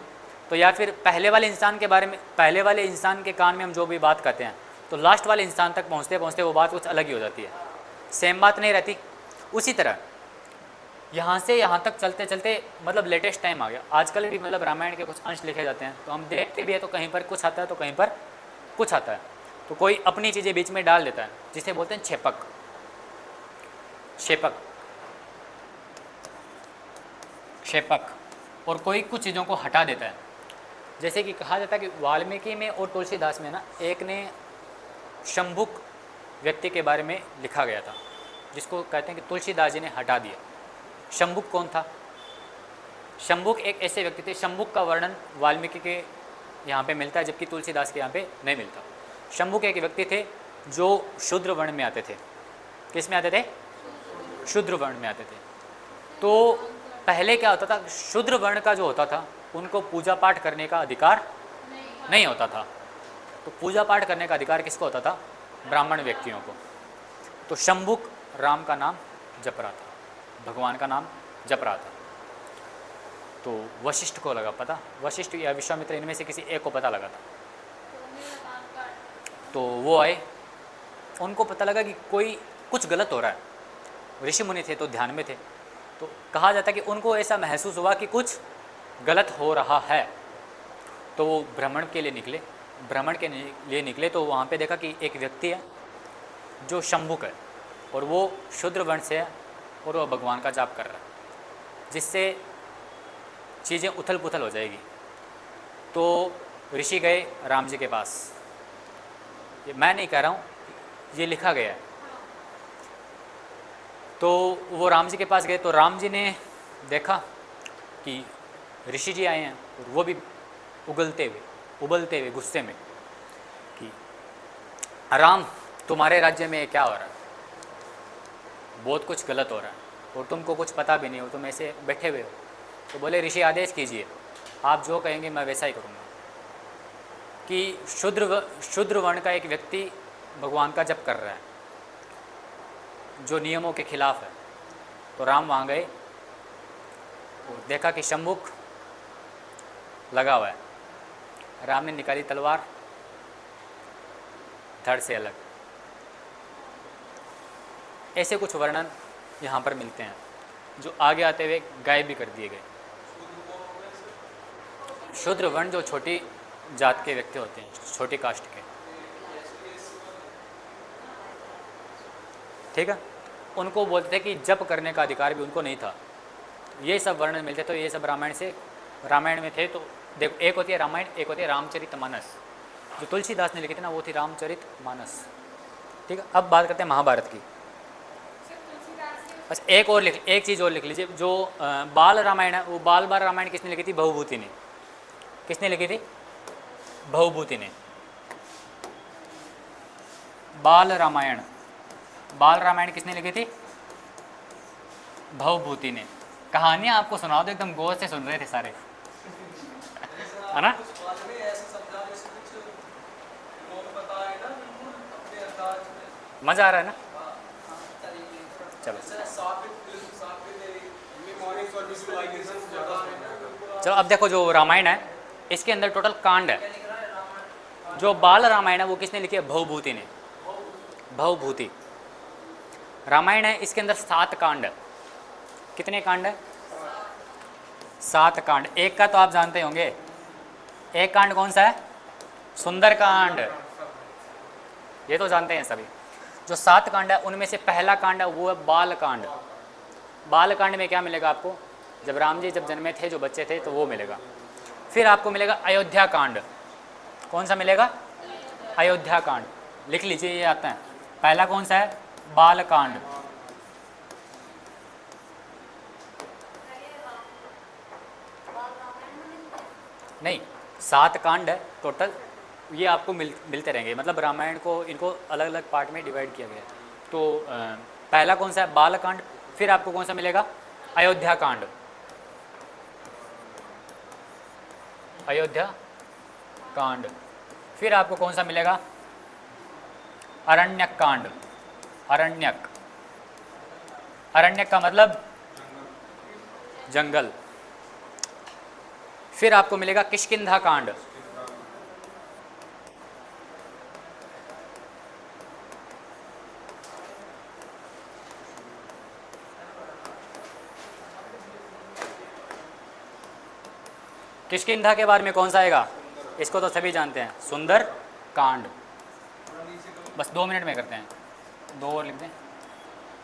तो या फिर पहले वाले इंसान के बारे में, पहले वाले इंसान के कान में हम जो भी बात करते हैं तो लास्ट वाले इंसान तक पहुँचते पहुँचते वो बात कुछ अलग ही हो जाती है, सेम बात नहीं रहती। उसी तरह यहाँ से यहाँ तक चलते चलते मतलब लेटेस्ट टाइम आ गया, आजकल भी मतलब रामायण के कुछ अंश लिखे जाते हैं तो हम देखते भी है तो कहीं पर कुछ आता है तो कहीं पर कुछ आता है, तो कोई अपनी चीज़ें बीच में डाल देता है जिसे बोलते हैं छेपक, शेपक, क्षेपक, और कोई कुछ चीज़ों को हटा देता है। जैसे कि कहा जाता है कि वाल्मीकि में और तुलसीदास में ना, एक ने शंभुक व्यक्ति के बारे में लिखा गया था जिसको कहते हैं कि तुलसीदास जी ने हटा दिया। शंभुक कौन था? शंभुक एक ऐसे व्यक्ति थे, शंभुक का वर्णन वाल्मीकि के यहाँ पे मिलता है जबकि तुलसीदास के यहाँ पे नहीं मिलता। शंभुक एक व्यक्ति थे जो शूद्र वर्ण में आते थे। किस में आते थे? शूद्र वर्ण में आते थे। तो पहले क्या होता था, शूद्र वर्ण का जो होता था उनको पूजा पाठ करने का अधिकार नहीं होता था। तो पूजा पाठ करने का अधिकार किसको होता था? ब्राह्मण व्यक्तियों को। तो शंभुक राम का नाम जप रहा था, भगवान का नाम जप रहा था। तो वशिष्ठ को लगा पता, वशिष्ठ या विश्वामित्र इनमें से किसी एक को पता लगा था। तो वो आए, उनको पता लगा कि कोई कुछ गलत हो रहा है। ऋषि मुनि थे तो ध्यान में थे, तो कहा जाता है कि उनको ऐसा महसूस हुआ कि कुछ गलत हो रहा है। तो वो भ्रमण के लिए निकले, भ्रमण के लिए निकले तो वहाँ पे देखा कि एक व्यक्ति है जो शंभुक है और वो शूद्र वर्ण से है और वो भगवान का जाप कर रहा है, जिससे चीज़ें उथल पुथल हो जाएगी। तो ऋषि गए राम जी के पास, ये मैं नहीं कह रहा हूँ, ये लिखा गया है। तो वो राम जी के पास गए तो राम जी ने देखा कि ऋषि जी आए हैं और वो भी उबलते हुए गुस्से में कि राम तुम्हारे राज्य में क्या हो रहा है, बहुत कुछ गलत हो रहा है और तुमको कुछ पता भी नहीं हो, तुम ऐसे बैठे हुए हो। तो बोले ऋषि आदेश कीजिए, आप जो कहेंगे मैं वैसा ही करूँगा। कि शूद्र वर्ण का एक व्यक्ति भगवान का जप कर रहा है जो नियमों के खिलाफ है। तो राम वहाँ गए और देखा कि शंभुक लगा हुआ है। राम ने निकाली तलवार, धड़ से अलग। ऐसे कुछ वर्णन यहाँ पर मिलते हैं जो आगे आते हुए गायब भी कर दिए गए। शूद्र वर्ण जो छोटी जात के व्यक्ति होते हैं, छोटी कास्ट के, ठीक है, उनको बोलते थे कि जप करने का अधिकार भी उनको नहीं था। ये सब वर्णन मिलते, तो ये सब रामायण में थे। तो देखो, एक होती है रामायण, एक होती है रामचरितमानस। जो तुलसीदास ने लिखी थी ना वो थी रामचरितमानस, ठीक है। अब बात करते हैं महाभारत की। बस एक चीज़ और लिख लीजिए, जो बाल रामायण है वो बाल रामायण किसने लिखी थी? भवभूति ने। किसने लिखी थी? भवभूति ने। बाल रामायण किसने लिखी थी? भवभूति ने। कहानियां आपको सुनाओ तो एकदम गौर से सुन रहे थे सारे, है ना? मजा आ रहा है ना? चलो चलो अब देखो, जो रामायण है इसके अंदर टोटल कांड है। जो बाल रामायण है वो किसने लिखी है? भवभूति ने। भवभूति रामायण है, इसके अंदर 7 कांड है। कितने कांड है? 7 कांड। एक का तो आप जानते होंगे, एक कांड कौन सा है? सुंदर कांड। ये तो जानते हैं सभी। जो 7 कांड है उनमें से पहला कांड है वो है बाल कांड। बाल कांड में क्या मिलेगा आपको? जब राम जी जब जन्मे थे, जो बच्चे थे, तो वो मिलेगा। फिर आपको मिलेगा अयोध्या कांड। कौन सा मिलेगा? अयोध्या कांड। लिख लीजिए, ये आता है। पहला कौन सा है? बाल कांड। नहीं, 7 कांड है टोटल। ये आपको मिलते रहेंगे, मतलब रामायण को इनको अलग अलग पार्ट में डिवाइड किया गया है। तो पहला कौन सा है? बाल कांड। फिर आपको कौन सा मिलेगा? अयोध्या कांड। अयोध्या कांड। फिर आपको कौन सा मिलेगा? अरण्यक कांड। अरण्यक। अरण्यक का मतलब जंगल। फिर आपको मिलेगा किष्किंधा कांड। किष्किंधा के बारे में कौन सा आएगा? इसको तो सभी जानते हैं, सुंदर कांड। बस 2 मिनट में करते हैं, 2 और लिख दें।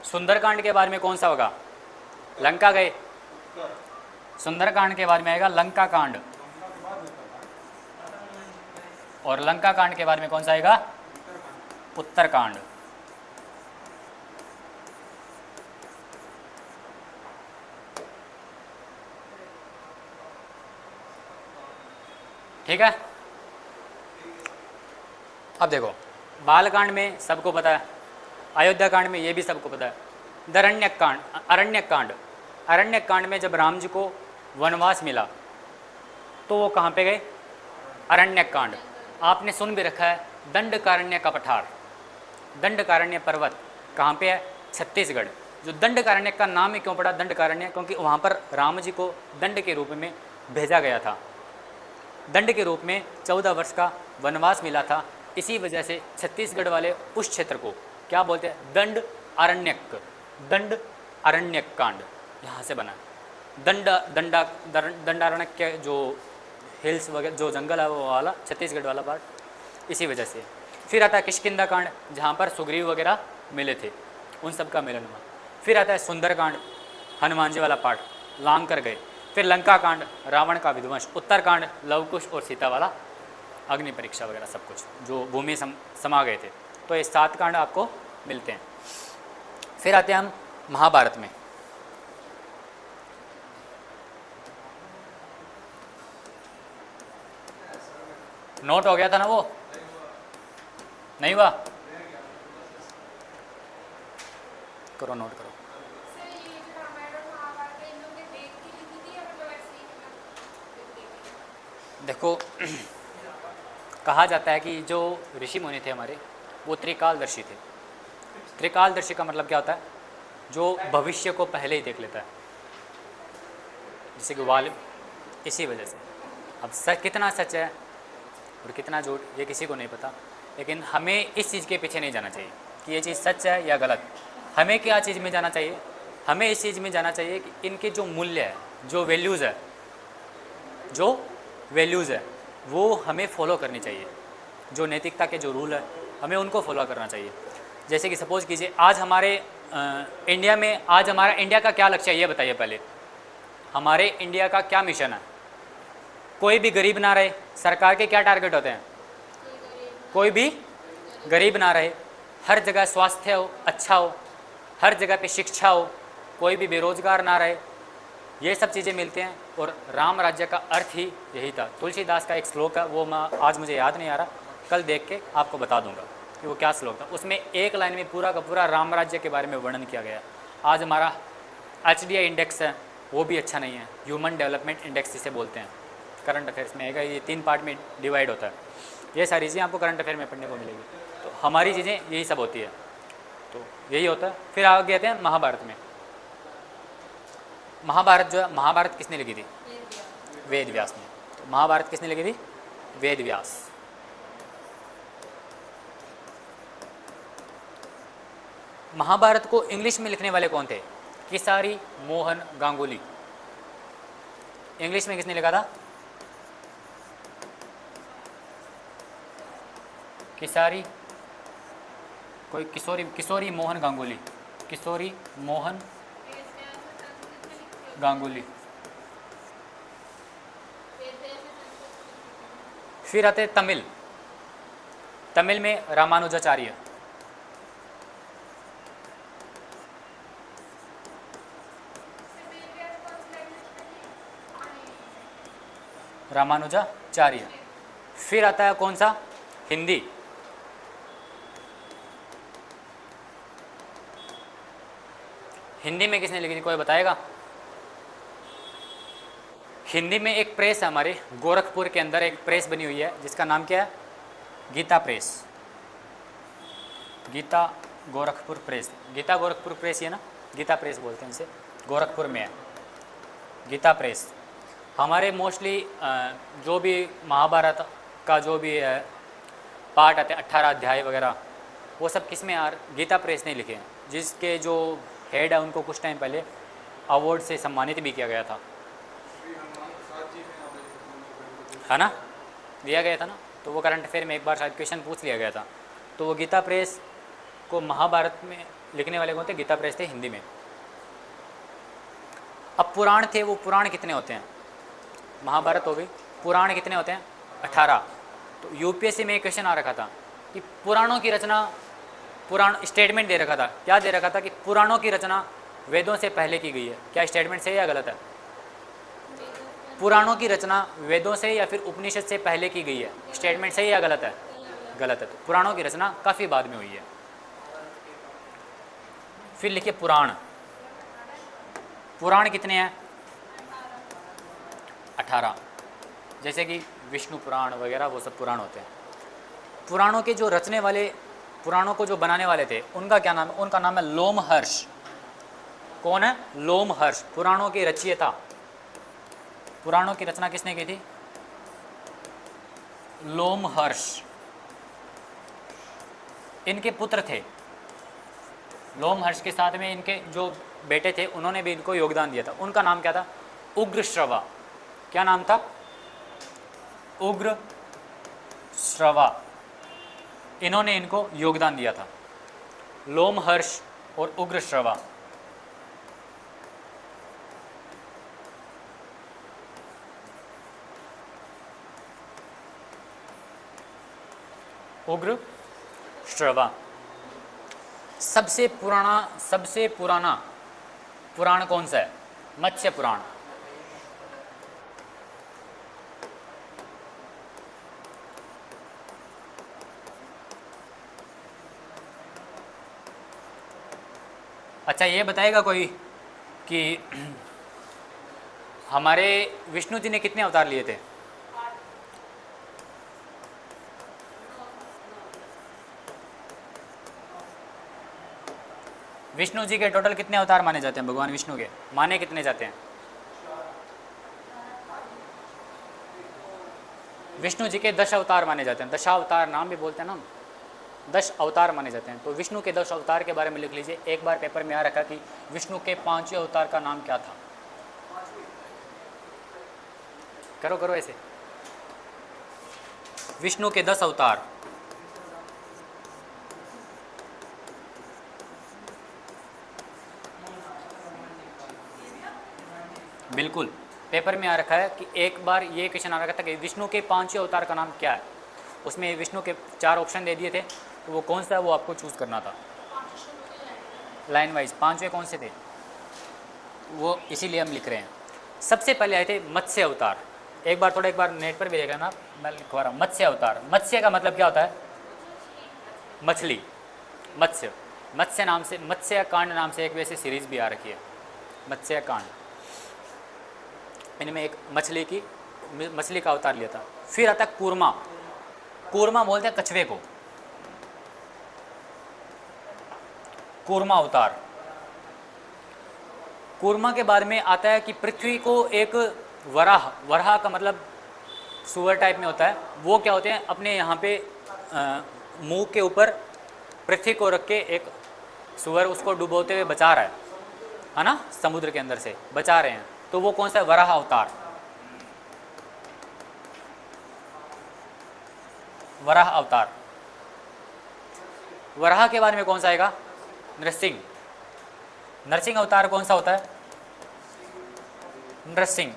सुंदर कांड के बारे में कौन सा होगा? लंका गए। सुंदर कांड के बारे में आएगा लंका कांड। और लंका कांड के बारे में कौन सा आएगा? उत्तर कांड। ठीक है। अब देखो, बाल कांड में सबको पता है, अयोध्या कांड में ये भी सबको पता है। दरण्यक कांड, अरण्यक कांड। अरण्यक कांड में जब राम जी को वनवास मिला तो वो कहाँ पे गए? अरण्यक कांड। आपने सुन भी रखा है दंडकारण्य का पठार। दंडकारण्य पर्वत कहाँ पे है? छत्तीसगढ़। जो दंडकारण्य का नाम ही क्यों पड़ा दंडकारण्य? क्योंकि वहाँ पर राम जी को दंड के रूप में भेजा गया था। दंड के रूप में 14 वर्ष का वनवास मिला था। इसी वजह से छत्तीसगढ़ वाले उस क्षेत्र को क्या बोलते हैं? दंड अरण्यक। दंड अरण्यक कांड यहाँ से बना। दंडारण्यक के जो हिल्स वगैरह, जो जंगल है वो वाला छत्तीसगढ़ वाला पार्ट, इसी वजह से। फिर आता है किष्किंधा कांड, जहाँ पर सुग्रीव वगैरह मिले थे, उन सब का मिलन हुआ। फिर आता है सुंदर कांड, हनुमान जी वाला पार्ट, लांग कर गए। फिर लंका कांड, रावण का विध्वंस। उत्तर कांड, लवकुश और सीता वाला अग्नि परीक्षा वगैरह सब कुछ, जो भूमि समा गए थे। तो ये 7 कांड आपको मिलते हैं। फिर आते हैं हम महाभारत में। नोट हो गया था ना वो? नहीं हुआ? करो, नोट करो। देखो, कहा जाता है कि जो ऋषि मुनि थे हमारे, वो त्रिकालदर्शी थे। त्रिकालदर्शी का मतलब क्या होता है? जो भविष्य को पहले ही देख लेता है, जैसे कि वाल। इसी वजह से अब सच कितना सच है और कितना झूठ ये किसी को नहीं पता, लेकिन हमें इस चीज़ के पीछे नहीं जाना चाहिए कि ये चीज़ सच है या गलत। हमें क्या चीज़ में जाना चाहिए? हमें इस चीज़ में जाना चाहिए कि इनके जो मूल्य है, जो वैल्यूज़ है, वो हमें फॉलो करनी चाहिए। जो नैतिकता के जो रूल है, हमें उनको फॉलो करना चाहिए। जैसे कि सपोज कीजिए, आज हमारे इंडिया में, आज हमारा इंडिया का क्या लक्ष्य है ये बताइए पहले। हमारे इंडिया का क्या मिशन है? कोई भी गरीब ना रहे। सरकार के क्या टारगेट होते हैं? कोई भी गरीब ना रहे, हर जगह स्वास्थ्य हो, अच्छा हो, हर जगह पे शिक्षा हो, कोई भी बेरोजगार ना रहे। ये सब चीज़ें मिलते हैं। और राम राज्य का अर्थ ही यही था। तुलसीदास का एक श्लोक है, वो मैं आज मुझे याद नहीं आ रहा, कल देख के आपको बता दूंगा कि वो क्या श्लोक था। उसमें एक लाइन में पूरा का पूरा राम राज्य के बारे में वर्णन किया गया। आज हमारा HDI इंडेक्स है, वो भी अच्छा नहीं है। ह्यूमन डेवलपमेंट इंडेक्स जिसे बोलते हैं, करंट अफेयर्स में आएगा। ये 3 पार्ट में डिवाइड होता है। ये सारी चीज़ें आपको करंट अफेयर में पढ़ने को मिलेगी। तो हमारी चीज़ें यही सब होती है। तो यही होता है। फिर आगे आते हैं महाभारत में। महाभारत जो है, महाभारत किसने लिखी थी? वेद व्यास ने। तो महाभारत किसने लिखी थी? वेद व्यास। महाभारत को इंग्लिश में लिखने वाले कौन थे? किसारी मोहन गांगुली। इंग्लिश में किसने लिखा था? किसारी कोई किशोरी मोहन गांगुली। किशोरी मोहन गांगुली। फिर आते तमिल। तमिल में रामानुजाचार्य। रामानुजाचार्य। फिर आता है कौन सा? हिंदी। हिंदी में किसने लिखी थी, कोई बताएगा? हिंदी में एक प्रेस है हमारे गोरखपुर के अंदर, एक प्रेस बनी हुई है जिसका नाम क्या है? Gita press. Gita Gorakhpur press. Gita Gorakhpur press, ये ना गीता प्रेस बोलते हैं इसे, गोरखपुर में है गीता प्रेस। हमारे मोस्टली जो भी महाभारत का जो भी पार्ट आते हैं 18 अध्याय वगैरह, वो सब किस में यार? गीता प्रेस ने लिखे हैं, जिसके जो हेड है उनको कुछ टाइम पहले अवार्ड से सम्मानित भी किया गया था, है ना, दिया गया था ना। तो वो करंट अफेयर में एक बार शायद क्वेश्चन पूछ लिया गया था। तो वो गीता प्रेस को महाभारत में लिखने वाले कौन थे? गीता प्रेस थे हिंदी में। अब पुराण थे, वो पुराण कितने होते हैं? महाभारत हो गई, पुराण कितने होते हैं? 18। तो यूपीएससी में एक क्वेश्चन आ रखा था कि पुराणों की रचना, पुराण स्टेटमेंट दे रखा था, क्या दे रखा था कि पुराणों की रचना वेदों से पहले की गई है। क्या स्टेटमेंट सही या गलत है? पुराणों की रचना वेदों से या फिर उपनिषद से पहले की गई है। स्टेटमेंट सही या गलत है? गलत है। तो पुराणों की रचना काफ़ी बाद में हुई है। फिर लिखिए पुराण। पुराण कितने हैं? 18। जैसे कि विष्णु पुराण वगैरह, वो सब पुराण होते हैं। पुराणों के जो रचने वाले, पुराणों को जो बनाने वाले थे, उनका क्या नाम है? उनका नाम है लोमहर्ष। कौन है? लोमहर्ष। पुराणों के रचयिता। पुराणों की रचना किसने की थी? लोमहर्ष। इनके पुत्र थे। लोमहर्ष के साथ में इनके जो बेटे थे, उन्होंने भी इनको योगदान दिया था। उनका नाम क्या था? उग्रश्रवा। क्या नाम था? उग्रश्रवा। इन्होंने इनको योगदान दिया था, लोमहर्ष और उग्रश्रवा। उग्रश्रवा। सबसे पुराना पुराण कौन सा है? मत्स्य पुराण। अच्छा, ये बताएगा कोई कि हमारे विष्णु जी ने कितने अवतार लिए थे? विष्णु जी के टोटल कितने अवतार माने जाते हैं? भगवान विष्णु के माने कितने जाते हैं? विष्णु जी के 10 अवतार माने जाते हैं। दशावतार नाम भी बोलते हैं ना, 10 अवतार माने जाते हैं। तो विष्णु के 10 अवतार के बारे में लिख लीजिए। एक बार पेपर में आ रखा कि विष्णु के 5वें अवतार का नाम क्या था? करो करो ऐसे। विष्णु के 10 अवतार। बिल्कुल, पेपर में आ रखा है कि एक बार ये क्वेश्चन आ रखा था कि विष्णु के 5वें अवतार का नाम क्या है। उसमें विष्णु के 4 ऑप्शन दे दिए थे, तो वो कौन सा है वो आपको चूज़ करना था लाइन वाइज। 5वें कौन से थे वो इसीलिए हम लिख रहे हैं। सबसे पहले आए थे मत्स्य अवतार। एक बार नेट पर भी देखा ना, मैं लिखवा रहा हूँ मत्स्य अवतार। मत्स्य का मतलब क्या होता है? मछली। मत्स्य, मत्स्य नाम से, मत्स्य कांड नाम से एक वैसे सीरीज भी आ रखी है, मत्स्य कांड। इनमें एक मछली का अवतार लिया था। फिर आता कूर्मा। कूर्मा बोलते हैं कछुए को। कूर्मा अवतार। कूर्मा के बारे में आता है कि पृथ्वी को एक वराह, वराह का मतलब सुअर टाइप में होता है, वो क्या होते हैं अपने यहाँ पे मुंह के ऊपर पृथ्वी को रख के एक सुअर उसको डुबोते हुए बचा रहा है ना, समुद्र के अंदर से बचा रहे हैं। तो वो कौन सा है? वराह अवतार। वराह अवतार। वराह के बारे में कौन सा आएगा? नरसिंह। नरसिंह अवतार कौन सा होता है? नरसिंह।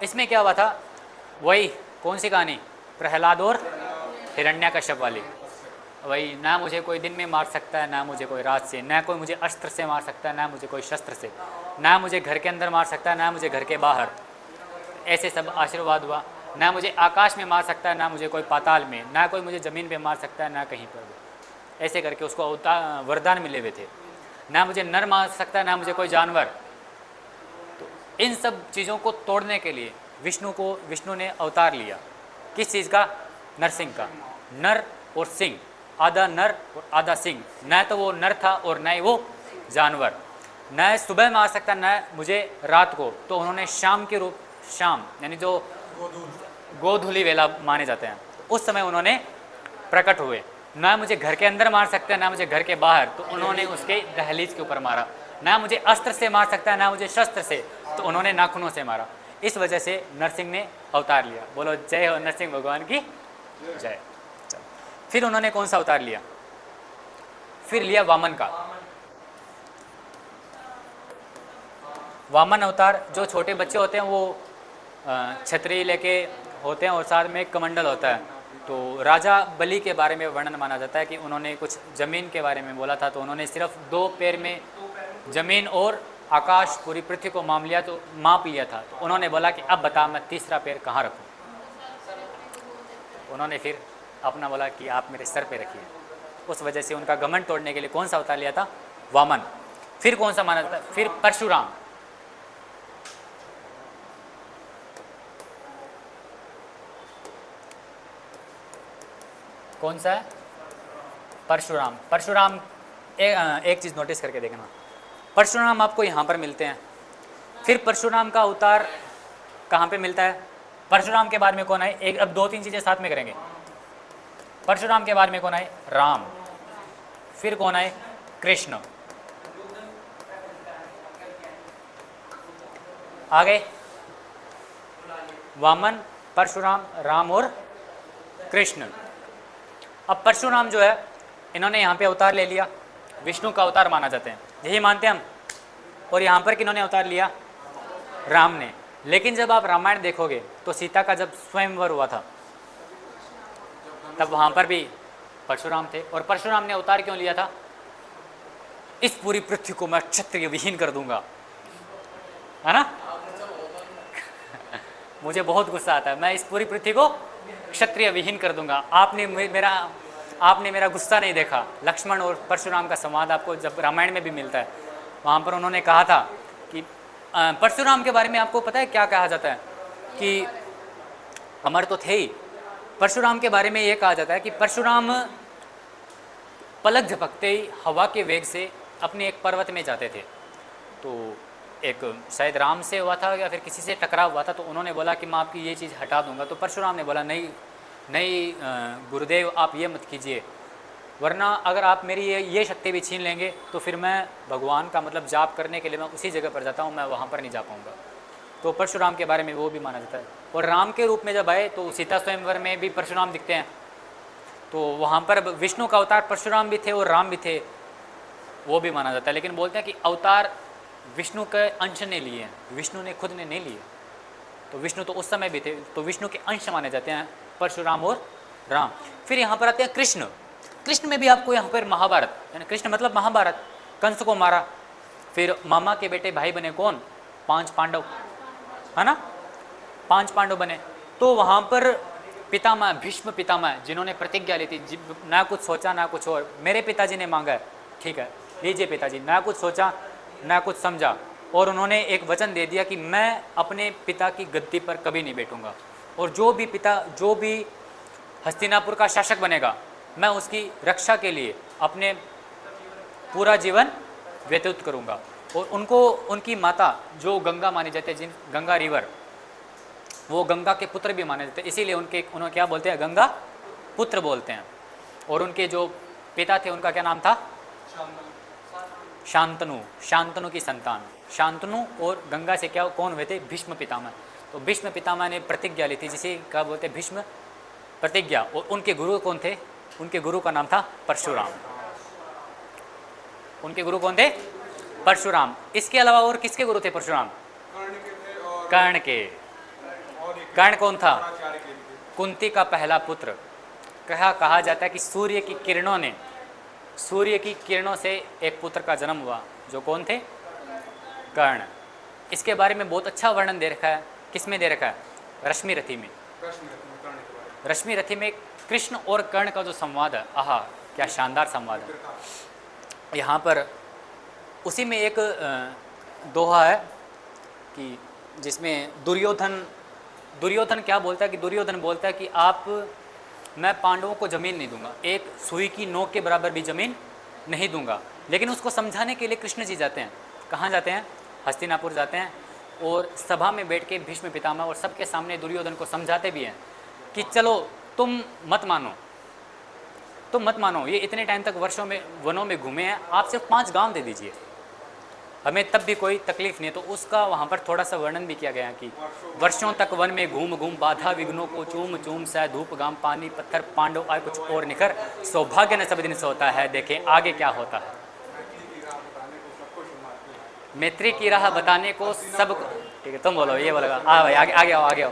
इसमें क्या हुआ था? वही कौन सी कहानी? प्रहलाद और हिरण्याकश्यप वाली। वही, ना मुझे कोई दिन में मार सकता है, ना मुझे कोई रात से, ना कोई मुझे अस्त्र से मार सकता है, ना मुझे कोई शस्त्र से, ना मुझे घर के अंदर मार सकता है, ना मुझे घर के बाहर। ऐसे सब आशीर्वाद हुआ। ना मुझे आकाश में मार सकता है, ना मुझे कोई पाताल में, ना कोई मुझे ज़मीन पे मार सकता है, ना कहीं पर भी। ऐसे करके उसको वरदान मिले हुए थे। ना मुझे नर मार सकता है, ना मुझे कोई जानवर। तो इन सब चीज़ों को तोड़ने के लिए विष्णु ने अवतार लिया। किस चीज़ का? नरसिंह का। नर और सिंह, आधा नर और आधा सिंह। न तो वो नर था और न ही वो जानवर। न सुबह मार सकता, न मुझे रात को। तो उन्होंने शाम के रूप, शाम यानी जो गोधूली वेला माने जाते हैं, उस समय उन्होंने प्रकट हुए। ना मुझे घर के अंदर मार सकता है, ना मुझे घर के बाहर। तो उन्होंने उसके दहलीज के ऊपर मारा। ना मुझे अस्त्र से मार सकता है, ना मुझे शस्त्र से। तो उन्होंने नाखूनों से मारा। इस वजह से नरसिंह ने अवतार लिया। बोलो जय हो नरसिंह भगवान की जय। फिर उन्होंने कौन सा अवतार लिया? फिर लिया वामन का। वामन अवतार, जो छोटे बच्चे होते हैं वो छतरी लेके होते हैं और साथ में एक कमंडल होता है। तो राजा बलि के बारे में वर्णन माना जाता है कि उन्होंने कुछ ज़मीन के बारे में बोला था। तो उन्होंने सिर्फ 2 पैर में ज़मीन और आकाश पूरी पृथ्वी को माप लिया था। तो उन्होंने बोला कि अब बता मैं तीसरा पैर कहाँ रखूँ। उन्होंने फिर अपना बोला कि आप मेरे सर पे रखिए। उस वजह से उनका घमंड तोड़ने के लिए कौन सा अवतार लिया था? वामन। फिर कौन सा माना जाता है? फिर परशुराम। कौन सा है? परशुराम। परशुराम एक चीज़ नोटिस करके देखना, परशुराम आपको यहाँ पर मिलते हैं। फिर परशुराम का अवतार कहाँ पे मिलता है? परशुराम के बारे में कौन आए? एक अब 2-3 चीज़ें साथ में करेंगे। परशुराम के बारे में कौन आए? राम। फिर कौन आए? कृष्ण। आगे वामन, परशुराम, राम और कृष्ण। अब परशुराम जो है, इन्होंने यहाँ पे अवतार ले लिया, विष्णु का अवतार माना जाते हैं, यही मानते हैं हम। और यहाँ पर किन्होंने अवतार लिया? राम ने। लेकिन जब आप रामायण देखोगे तो सीता का जब स्वयंवर हुआ था तब वहाँ पर भी परशुराम थे। और परशुराम ने अवतार क्यों लिया था? इस पूरी पृथ्वी को मैं क्षत्रिय विहीन कर दूंगा, है ना। मुझे बहुत गुस्सा आता है, मैं इस पूरी पृथ्वी को क्षत्रिय विहीन कर दूंगा। आपने मेरा गुस्सा नहीं देखा। लक्ष्मण और परशुराम का संवाद आपको जब रामायण में भी मिलता है, वहाँ पर उन्होंने कहा था कि परशुराम के बारे में आपको पता है क्या कहा जाता है? कि अमर तो थे ही। परशुराम के बारे में ये कहा जाता है कि परशुराम पलक झपकते ही हवा के वेग से अपने एक पर्वत में जाते थे। तो एक शायद राम से हुआ था या फिर किसी से टकराव हुआ था। तो उन्होंने बोला कि मैं आपकी ये चीज़ हटा दूंगा। तो परशुराम ने बोला नहीं नहीं गुरुदेव, आप ये मत कीजिए, वरना अगर आप मेरी ये शक्ति भी छीन लेंगे तो फिर मैं भगवान का मतलब जाप करने के लिए मैं उसी जगह पर जाता हूँ, मैं वहाँ पर नहीं जा पाऊँगा। तो परशुराम के बारे में वो भी माना जाता है। और राम के रूप में जब आए तो सीता स्वयंवर में भी परशुराम दिखते हैं। तो वहाँ पर विष्णु का अवतार परशुराम भी थे और राम भी थे, वो भी माना जाता है। लेकिन बोलते हैं कि अवतार विष्णु के अंश ने लिए हैं, विष्णु ने खुद ने नहीं लिए। तो विष्णु तो उस समय भी थे, तो विष्णु के अंश माने जाते हैं परशुराम और राम। फिर यहाँ पर आते हैं कृष्ण। कृष्ण में भी आपको यहाँ पर महाभारत, यानी कृष्ण मतलब महाभारत, कंस को मारा। फिर मामा के बेटे भाई बने कौन? 5 पांडव, है ना, 5 पांडव बने। तो वहाँ पर पितामह, भीष्म पितामह, जिन्होंने प्रतिज्ञा ली थी, ना कुछ सोचा ना कुछ और, मेरे पिताजी ने मांगा है, ठीक है लीजिए पिताजी, ना कुछ सोचा ना कुछ समझा, और उन्होंने एक वचन दे दिया कि मैं अपने पिता की गद्दी पर कभी नहीं बैठूंगा। और जो भी हस्तिनापुर का शासक बनेगा मैं उसकी रक्षा के लिए अपने पूरा जीवन व्यतीत करूँगा। और उनको उनकी माता जो गंगा मानी जाती है, जिन गंगा रिवर, वो गंगा के पुत्र भी माने जाते हैं, इसीलिए उन्हें क्या बोलते हैं, गंगा पुत्र बोलते हैं। और उनके जो पिता थे उनका क्या नाम था, शांतनु, शांतनु की संतान। शांतनु और गंगा से क्या कौन हुए थे, भीष्म पितामह। तो भीष्म पितामह ने प्रतिज्ञा ली थी, जिसे क्या बोलते हैं, भीष्म प्रतिज्ञा। और उनके गुरु कौन थे, उनके गुरु का नाम था परशुराम। उनके गुरु कौन थे, परशुराम। इसके अलावा और किसके गुरु थे परशुराम, कर्ण के। कर्ण कौन था, कुंती का पहला पुत्र। कहा जाता है कि सूर्य की किरणों से एक पुत्र का जन्म हुआ, जो कौन थे, कर्ण। इसके बारे में बहुत अच्छा वर्णन दे रखा है, किसमें दे रखा है, रश्मि रथी में। रश्मि रथी में कृष्ण और कर्ण का जो संवाद है, आहा क्या शानदार संवाद है। यहाँ पर उसी में एक दोहा है कि जिसमें दुर्योधन क्या बोलता है, कि दुर्योधन बोलता है कि मैं पांडवों को ज़मीन नहीं दूंगा, एक सुई की नोक के बराबर भी ज़मीन नहीं दूंगा। लेकिन उसको समझाने के लिए कृष्ण जी जाते हैं, कहाँ जाते हैं, हस्तिनापुर जाते हैं। और सभा में बैठ के भीष्म पितामह और सबके सामने दुर्योधन को समझाते भी हैं कि चलो तुम मत मानो, ये इतने टाइम तक वर्षों में वनों में घूमे हैं, आप सिर्फ 5 गांव दे दीजिए, हमें तब भी कोई तकलीफ नहीं है। तो उसका वहाँ पर थोड़ा सा वर्णन भी किया गया है कि वर्षों तक वन में घूम बाधा विघ्नों को चूम सह धूप गाम पानी पत्थर पांडव आए कुछ और निखर, सौभाग्य न सब दिन सोता है, देखें आगे क्या होता है। मैत्री की राह बताने को सब, ठीक है तुम बोलो, ये बोलेगा, भाई आगे आओ।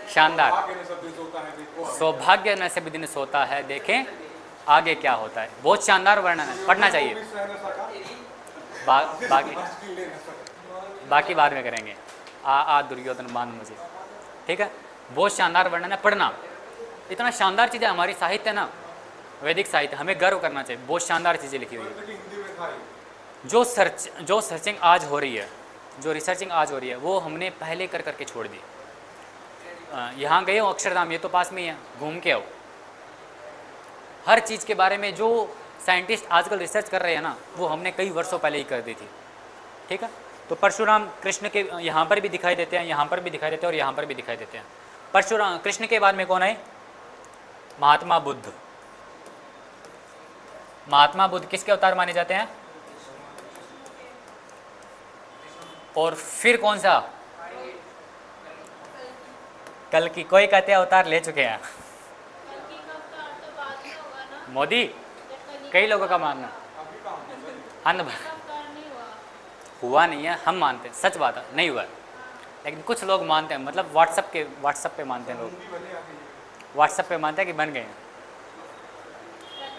शानदार, सौभाग्य न सब दिन सोता है, देखें आगे क्या होता है। बहुत शानदार वर्णन है, पढ़ना चाहिए। बाकी बाद में करेंगे। दुर्योधन मान मुझे, ठीक है। बहुत शानदार वर्णन है, पढ़ना। इतना शानदार चीज़ें हमारी साहित्य ना, वैदिक साहित्य, हमें गर्व करना चाहिए। बहुत शानदार चीज़ें लिखी हुई है। जो सर्चिंग आज हो रही है, जो रिसर्चिंग आज हो रही है, वो हमने पहले कर करके छोड़ दी। यहाँ गए हो अक्षरधाम, ये तो पास में ही है, घूम के आओ। हर चीज़ के बारे में जो साइंटिस्ट आजकल रिसर्च कर रहे हैं ना, वो हमने कई वर्षों पहले ही कर दी थी, ठीक है। तो परशुराम कृष्ण के यहाँ पर भी दिखाई देते हैं, यहाँ पर भी दिखाई देते हैं और यहाँ पर भी दिखाई देते हैं। परशुराम कृष्ण के बाद में कौन है, महात्मा बुद्ध। महात्मा बुद्ध किसके अवतार माने जाते हैं, और फिर कौन सा, कल की। कोई कहते हैं अवतार ले चुके हैं मोदी, कई लोगों का मानना हुआ नहीं है, हम मानते हैं, सच बात है नहीं हुआ है, लेकिन कुछ लोग मानते हैं, मतलब व्हाट्सएप पे मानते हैं लोग, व्हाट्सएप पे मानते हैं कि बन गए हैं।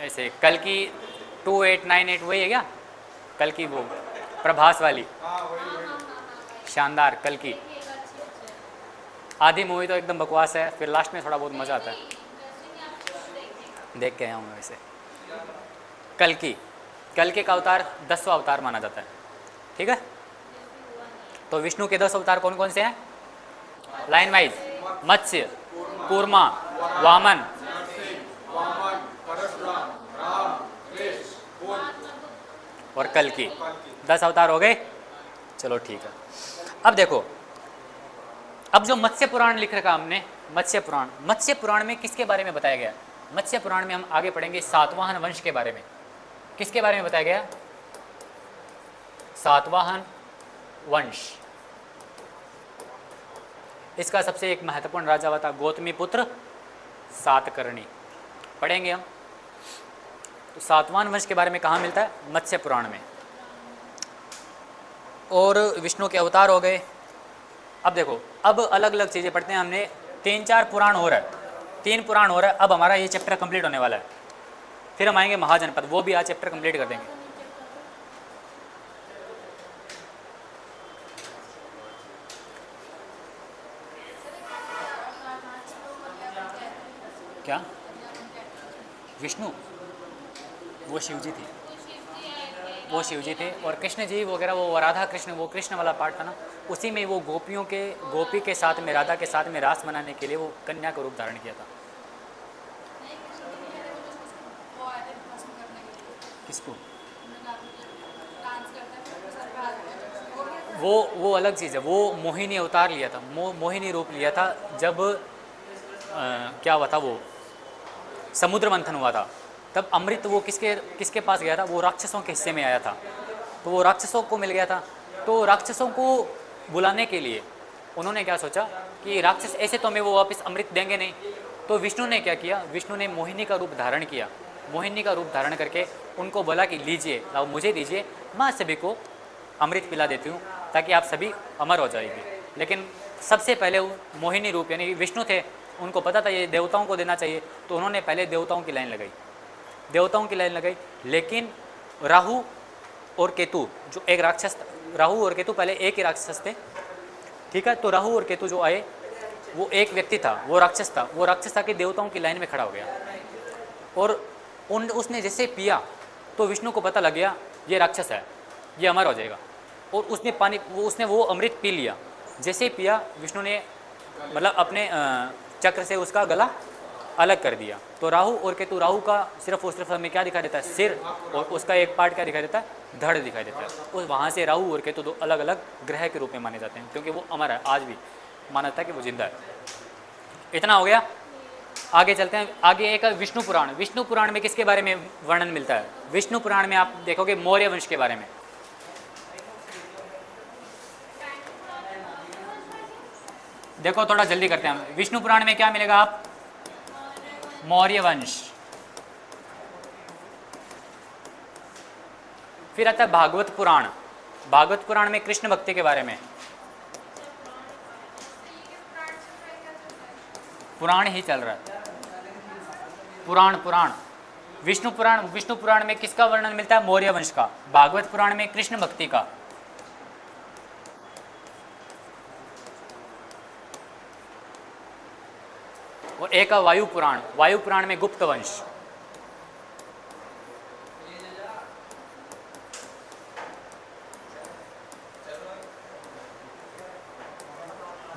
ऐसे कल की 2898 वही है क्या, कल की वो प्रभास वाली, शानदार। कल की आधी मूवी तो एकदम बकवास है, फिर लास्ट में थोड़ा बहुत मज़ा आता है, देख के आया हूँ वैसे। कल की का अवतार 10वां अवतार माना जाता है, ठीक है। तो विष्णु के 10 अवतार कौन कौन से हैं, लाइन वाइज, मत्स्य, कूर्मा, वामन, और कल की 10 अवतार हो गए। चलो ठीक है। अब देखो, अब जो मत्स्य पुराण लिख रखा हमने, मत्स्य पुराण में किसके बारे में बताया गया, मत्स्य पुराण में हम आगे पढ़ेंगे सातवाहन वंश के बारे में। किसके बारे में बताया गया, सातवाहन वंश। इसका सबसे एक महत्वपूर्ण राजा हुआ था गौतमी पुत्र सातकर्णी, पढ़ेंगे हम। तो सातवाहन वंश के बारे में कहाँ मिलता है, मत्स्य पुराण में। और विष्णु के अवतार हो गए। अब देखो, अब अलग अलग चीज़ें पढ़ते हैं हमने, 3-4 पुराण हो रहा है, 3 पुराण हो रहा है। अब हमारा ये चैप्टर कंप्लीट होने वाला है, फिर हम आएंगे महाजनपद, वो भी आज चैप्टर कंप्लीट कर देंगे। क्या विष्णु, वो शिव जी थे, वो शिव जी थे। और कृष्ण जी वगैरह, वो राधा कृष्ण, वो कृष्ण वाला पार्ट था ना, उसी में वो गोपी के साथ में, राधा के साथ में रास मनाने के लिए वो कन्या का रूप धारण किया था। किसको? वो अलग चीज़ है, वो मोहिनी अवतार लिया था, मोहिनी रूप लिया था जब क्या हुआ था, वो समुद्र मंथन हुआ था, तब अमृत वो किसके किसके पास गया था, वो राक्षसों के हिस्से में आया था, तो वो राक्षसों को मिल गया था। तो राक्षसों को बुलाने के लिए उन्होंने क्या सोचा कि राक्षस ऐसे तो हमें वो वापस अमृत देंगे नहीं, तो विष्णु ने क्या किया, विष्णु ने मोहिनी का रूप धारण किया, मोहिनी का रूप धारण करके उनको बोला कि लीजिए, लाओ मुझे दीजिए, मैं सभी को अमृत पिला देती हूँ ताकि आप सभी अमर हो जाएंगे। लेकिन सबसे पहले वो मोहिनी रूप यानी विष्णु थे, उनको पता था ये देवताओं को देना चाहिए, तो उन्होंने पहले देवताओं की लाइन लगाई, देवताओं की लाइन लगाई। लेकिन राहु और केतु जो एक राक्षस, राहु और केतु पहले एक ही राक्षस थे, ठीक है, तो राहु और केतु जो आए, वो एक व्यक्ति था, वो राक्षस था, वो राक्षस था कि देवताओं की लाइन में खड़ा हो गया, और उसने जैसे पिया तो विष्णु को पता लग गया ये राक्षस है, ये अमर हो जाएगा, और उसने पानी उसने वो अमृत पी लिया। जैसे ही पिया विष्णु ने मतलब अपने चक्र से उसका गला अलग कर दिया। तो राहु और केतु, राहु का सिर्फ और सिर्फ हमें क्या दिखाई देता है, सिर, और उसका एक पार्ट क्या दिखाई देता है, धड़ दिखाई देता है। उस वहाँ से राहु और केतु दो अलग अलग ग्रह के रूप में माने जाते हैं, क्योंकि वो अमर है, आज भी माना जाता है कि वो जिंदा है। इतना हो गया, आगे चलते हैं। आगे एक विष्णु पुराण। विष्णु पुराण में किसके बारे में वर्णन मिलता है? विष्णु पुराण में आप देखोगे मौर्य वंश के बारे में। देखो थोड़ा जल्दी करते हैं, विष्णु पुराण में क्या मिलेगा आप, मौर्य वंश। फिर आता है भागवत पुराण। भागवत पुराण में कृष्ण भक्ति के बारे में। पुराण ही चल रहा है, पुराण। विष्णु पुराण में किसका वर्णन मिलता है, मौर्य वंश का। भागवत पुराण में कृष्ण भक्ति का। और एक वायु पुराण में गुप्त वंश।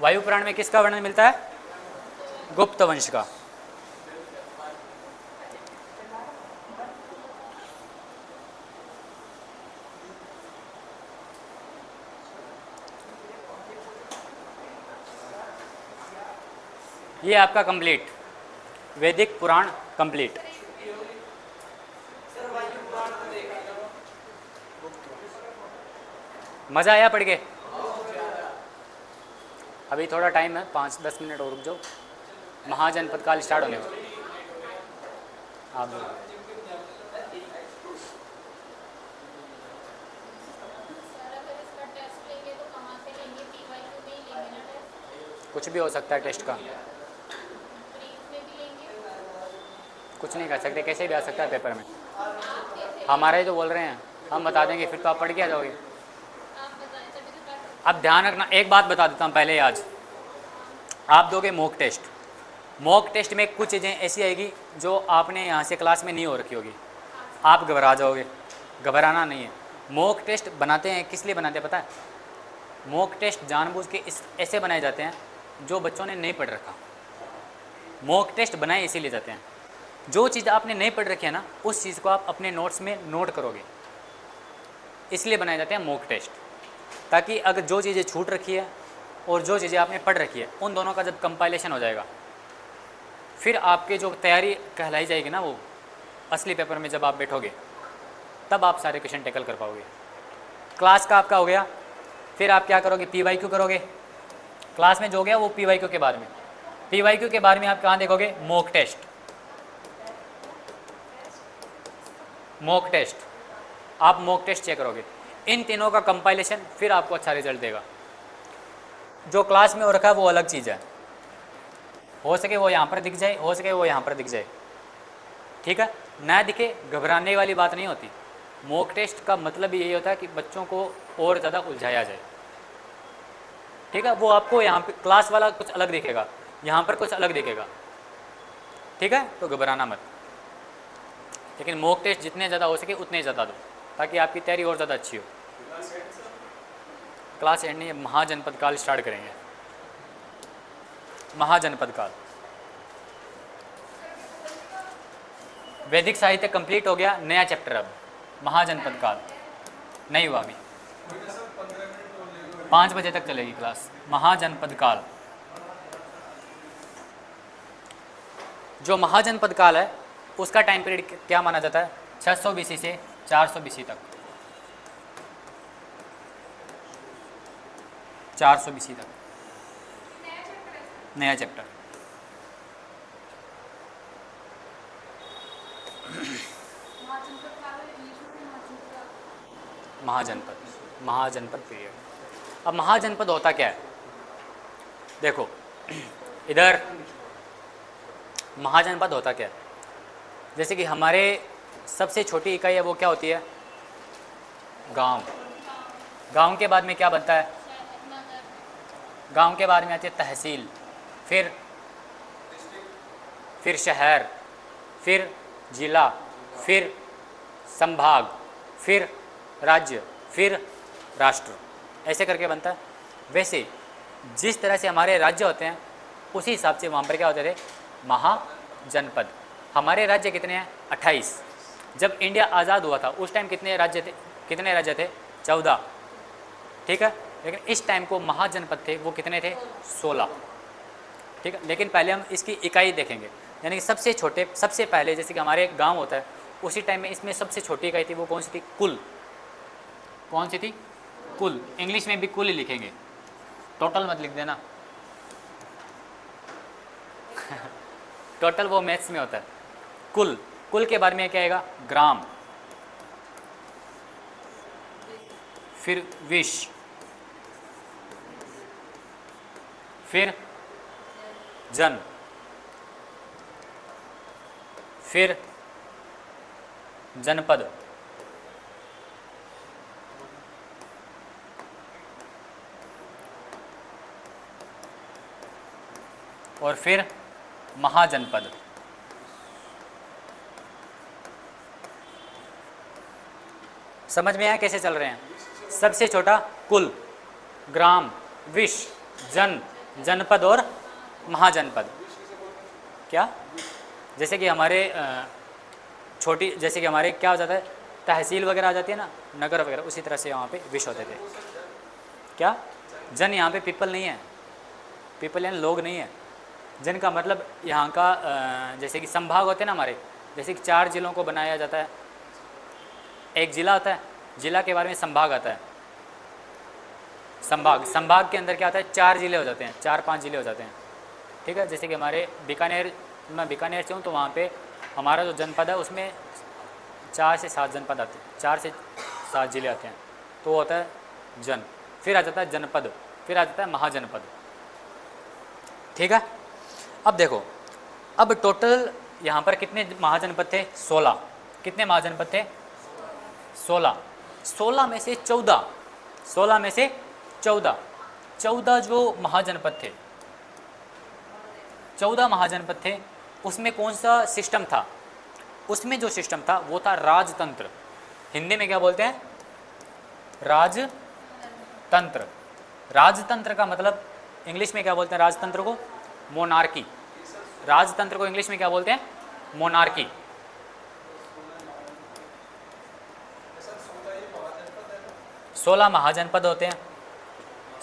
वायु पुराण में किसका वर्णन मिलता है, गुप्त वंश का। ये आपका कंप्लीट वैदिक पुराण कंप्लीट। मज़ा आया पढ़ के? अभी थोड़ा टाइम है, 5-10 मिनट और रुक जाओ, महाजनपद काल स्टार्ट होने वाला। आप कुछ भी हो सकता है टेस्ट का, कुछ नहीं कर सकते, कैसे भी आ सकता है पेपर में। हमारे जो बोल रहे हैं हम बता देंगे, फिर तो आप पढ़ के आ जाओगे। अब ध्यान रखना, एक बात बता देता हूँ पहले, आज आप दोगे मॉक टेस्ट। मॉक टेस्ट में कुछ चीज़ें ऐसी आएगी जो आपने यहाँ से क्लास में नहीं हो रखी होगी, आप घबरा जाओगे। घबराना नहीं है। मॉक टेस्ट बनाते हैं किस लिए बनाते हैं पता है? मॉक टेस्ट जानबूझ के ऐसे बनाए जाते हैं जो बच्चों ने नहीं पढ़ रखा। मॉक टेस्ट बनाए इसीलिए जाते हैं, जो चीज़ आपने नहीं पढ़ रखी है ना, उस चीज़ को आप अपने नोट्स में नोट करोगे, इसलिए बनाए जाते हैं मॉक टेस्ट। ताकि अगर जो चीज़ें छूट रखी है और जो चीज़ें आपने पढ़ रखी है, उन दोनों का जब कंपाइलेशन हो जाएगा, फिर आपके जो तैयारी कहलाई जाएगी ना, वो असली पेपर में जब आप बैठोगे तब आप सारे क्वेश्चन टैकल कर पाओगे। क्लास का आपका हो गया, फिर आप क्या करोगे, PYQ करोगे। क्लास में जो गया वो PYQ के बारे में। PYQ के बारे में आप कहाँ देखोगे, मॉक टेस्ट। मॉक टेस्ट, आप मॉक टेस्ट चेक करोगे, इन तीनों का कंपाइलेशन, फिर आपको अच्छा रिजल्ट देगा। जो क्लास में हो रखा है वो अलग चीज़ है, हो सके वो यहाँ पर दिख जाए, हो सके वो यहाँ पर दिख जाए, ठीक है, ना दिखे घबराने वाली बात नहीं होती। मॉक टेस्ट का मतलब यही होता है कि बच्चों को और ज़्यादा उलझाया जाए, ठीक है। वो आपको यहाँ पे क्लास वाला कुछ अलग दिखेगा, यहाँ पर कुछ अलग दिखेगा, ठीक है, तो घबराना मत। लेकिन मॉक टेस्ट जितने ज़्यादा हो सके उतने ज़्यादा दो, ताकि आपकी तैयारी और ज़्यादा अच्छी हो। क्लास एंड नहीं, महाजनपद काल स्टार्ट करेंगे। महाजनपद काल, वैदिक साहित्य कंप्लीट हो गया, नया चैप्टर अब महाजनपद काल नहीं हुआ अभी, 5 बजे तक चलेगी क्लास। महाजनपद काल, जो महाजनपद काल है उसका टाइम पीरियड क्या माना जाता है? 600 बीसी से 400 बीसी तक, 400 बीसी तक। नया चैप्टर। महाजनपद पीरियड। अब महाजनपद होता क्या है? देखो इधर महाजनपद होता क्या है? जैसे कि हमारे सबसे छोटी इकाई है वो क्या होती है? गांव। गांव के बाद में क्या बनता है? गांव के बाद में आती है तहसील, फिर शहर, फिर जिला, फिर संभाग, फिर राज्य, फिर राष्ट्र, ऐसे करके बनता है। वैसे जिस तरह से हमारे राज्य होते हैं उसी हिसाब से वहाँ पर क्या होते थे? महाजनपद। हमारे राज्य कितने हैं? 28। जब इंडिया आज़ाद हुआ था उस टाइम कितने राज्य थे? 14। ठीक है, लेकिन इस टाइम को महाजनपद थे वो कितने थे? 16। ठीक है, लेकिन पहले हम इसकी इकाई देखेंगे। यानी कि सबसे छोटे, सबसे पहले जैसे कि हमारे एक गाँव होता है उसी टाइम में इसमें सबसे छोटी इकाई थी वो कौन सी थी? कुल। कौन सी थी? कुल। इंग्लिश में भी कुल ही लिखेंगे, टोटल मत लिख देना टोटल वो मैथ्स में होता है। कुल, कुल के बारे में क्या आएगा? ग्राम, फिर विश, फिर जन, फिर जनपद, और फिर महाजनपद। समझ में आया कैसे चल रहे हैं? सबसे छोटा कुल, ग्राम, विश, जन, जनपद और महाजनपद। क्या? जैसे कि हमारे छोटी, जैसे कि हमारे क्या हो जाता है? तहसील वगैरह आ जाती है ना, नगर वगैरह, उसी तरह से वहाँ पे विश होते थे। क्या? जन यहाँ पे पीपल नहीं है, पीपल यानी लोग नहीं है। जन का मतलब यहाँ का जैसे कि संभाग होते हैं ना हमारे, जैसे कि 4 जिलों को बनाया जाता है। एक जिला होता है, जिला के बारे में संभाग आता है। संभाग, संभाग के अंदर क्या आता है? 4 जिले हो जाते हैं, 4-5 जिले हो जाते हैं। ठीक है, जैसे कि हमारे बीकानेर, मैं बीकानेर से हूँ तो वहाँ पे हमारा जो जनपद है उसमें 4 से 7 जनपद आते हैं, 4 से 7 जिले आते हैं, तो वो होता है जन। फिर आ जाता है जनपद, फिर आ जाता है महाजनपद। ठीक है, अब देखो, अब टोटल यहाँ पर कितने महाजनपद थे? 16। कितने महाजनपद थे? 16। 16 में से 14, 16 में से 14 जो महाजनपद थे, 14 महाजनपद थे, उसमें कौन सा सिस्टम था? उसमें जो सिस्टम था वो था राजतंत्र। हिंदी में क्या बोलते हैं? राजतंत्र। राजतंत्र का मतलब इंग्लिश में क्या बोलते हैं? राजतंत्र को मोनार्की। राजतंत्र को इंग्लिश में क्या बोलते हैं? मोनार्की। सोलह महाजनपद होते हैं।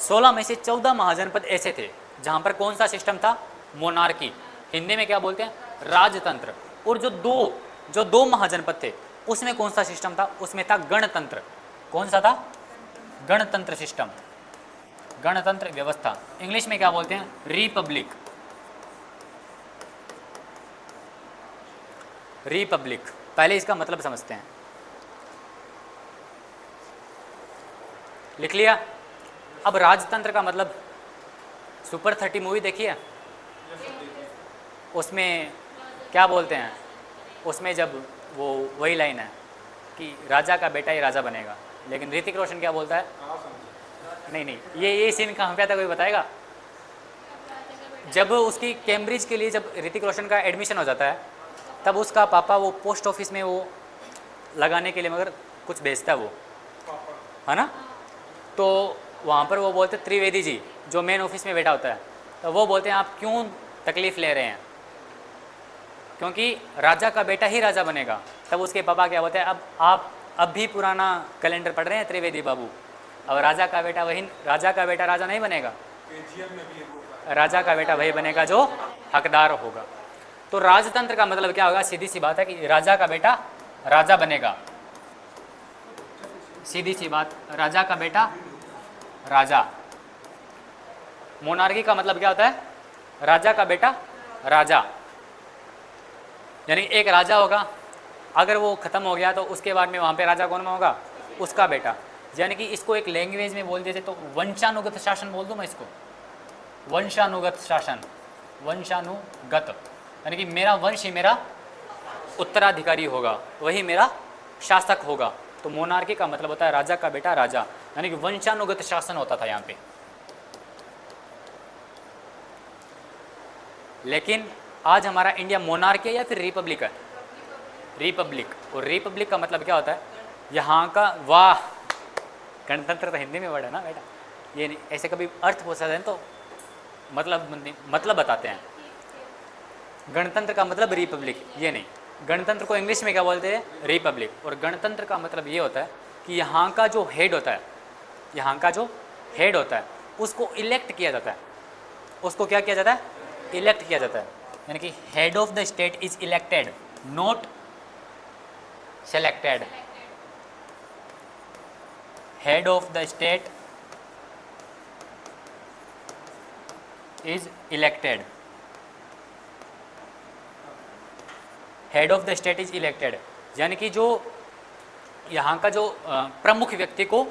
16 में से 14 महाजनपद ऐसे थे जहां पर कौन सा सिस्टम था? मोनार्की। हिंदी में क्या बोलते हैं? राजतंत्र। और जो दो महाजनपद थे उसमें कौन सा सिस्टम था? उसमें था गणतंत्र। कौन सा था? गणतंत्र सिस्टम, गणतंत्र व्यवस्था। इंग्लिश में क्या बोलते हैं? रिपब्लिक। रिपब्लिक। पहले इसका मतलब समझते हैं। लिख लिया? अब राजतंत्र का मतलब, सुपर 30 मूवी देखी है? उसमें क्या बोलते हैं? उसमें जब वो वही लाइन है कि राजा का बेटा ही राजा बनेगा, लेकिन ऋतिक रोशन क्या बोलता है? नहीं, ये सीन कहाँ पे आता है, कोई बताएगा? जब उसकी कैम्ब्रिज के लिए जब ऋतिक रोशन का एडमिशन हो जाता है तब उसका पापा वो पोस्ट ऑफिस में वो लगाने के लिए मगर कुछ भेजता है वो, है ना? तो वहाँ पर वो बोलते त्रिवेदी जी जो मेन ऑफिस में बैठा होता है, तो वो बोलते हैं आप क्यों तकलीफ़ ले रहे हैं, क्योंकि राजा का बेटा ही राजा बनेगा। तब उसके पापा क्या बोलते हैं? अब अब भी पुराना कैलेंडर पढ़ रहे हैं त्रिवेदी बाबू। अब राजा का बेटा वही, राजा का बेटा राजा नहीं बनेगा, राजा का बेटा वही बनेगा जो हकदार होगा। तो राजतंत्र का मतलब क्या होगा? सीधी सी बात है कि राजा का बेटा राजा बनेगा, सीधी सी बात, राजा का बेटा राजा। मोनार्की का मतलब क्या होता है? राजा का बेटा राजा, यानी एक राजा होगा, अगर वो खत्म हो गया तो उसके बाद में वहाँ पे राजा कौन होगा? उसका बेटा। यानी कि इसको एक लैंग्वेज में बोल देते तो वंशानुगत शासन बोल दूँ मैं इसको, वंशानुगत शासन, वंशानुगत, यानी कि मेरा वंश ही मेरा उत्तराधिकारी होगा, वही मेरा शासक होगा। तो मोनार्की का मतलब होता है राजा का बेटा राजा, यानी कि वंशानुगत शासन होता था यहाँ पे। लेकिन आज हमारा इंडिया मोनार्की है या फिर रिपब्लिक है? रिपब्लिक। और रिपब्लिक का मतलब क्या होता है? यहाँ का, वाह, गणतंत्र तो हिंदी में वर्ड है ना बेटा, ये नहीं, ऐसे कभी अर्थ पूछा जाए तो मतलब बताते हैं। गणतंत्र का मतलब रिपब्लिक, ये नहीं, गणतंत्र को इंग्लिश में क्या बोलते हैं? रिपब्लिक। और गणतंत्र का मतलब ये होता है कि यहाँ का जो हेड होता है, यहाँ का जो हेड होता है उसको इलेक्ट किया जाता है, उसको क्या किया जाता है? इलेक्ट किया जाता है, यानी कि head of the state is elected, not selected. Head of the state is elected, head of the state is elected, यानी कि जो यहाँ का जो प्रमुख व्यक्ति को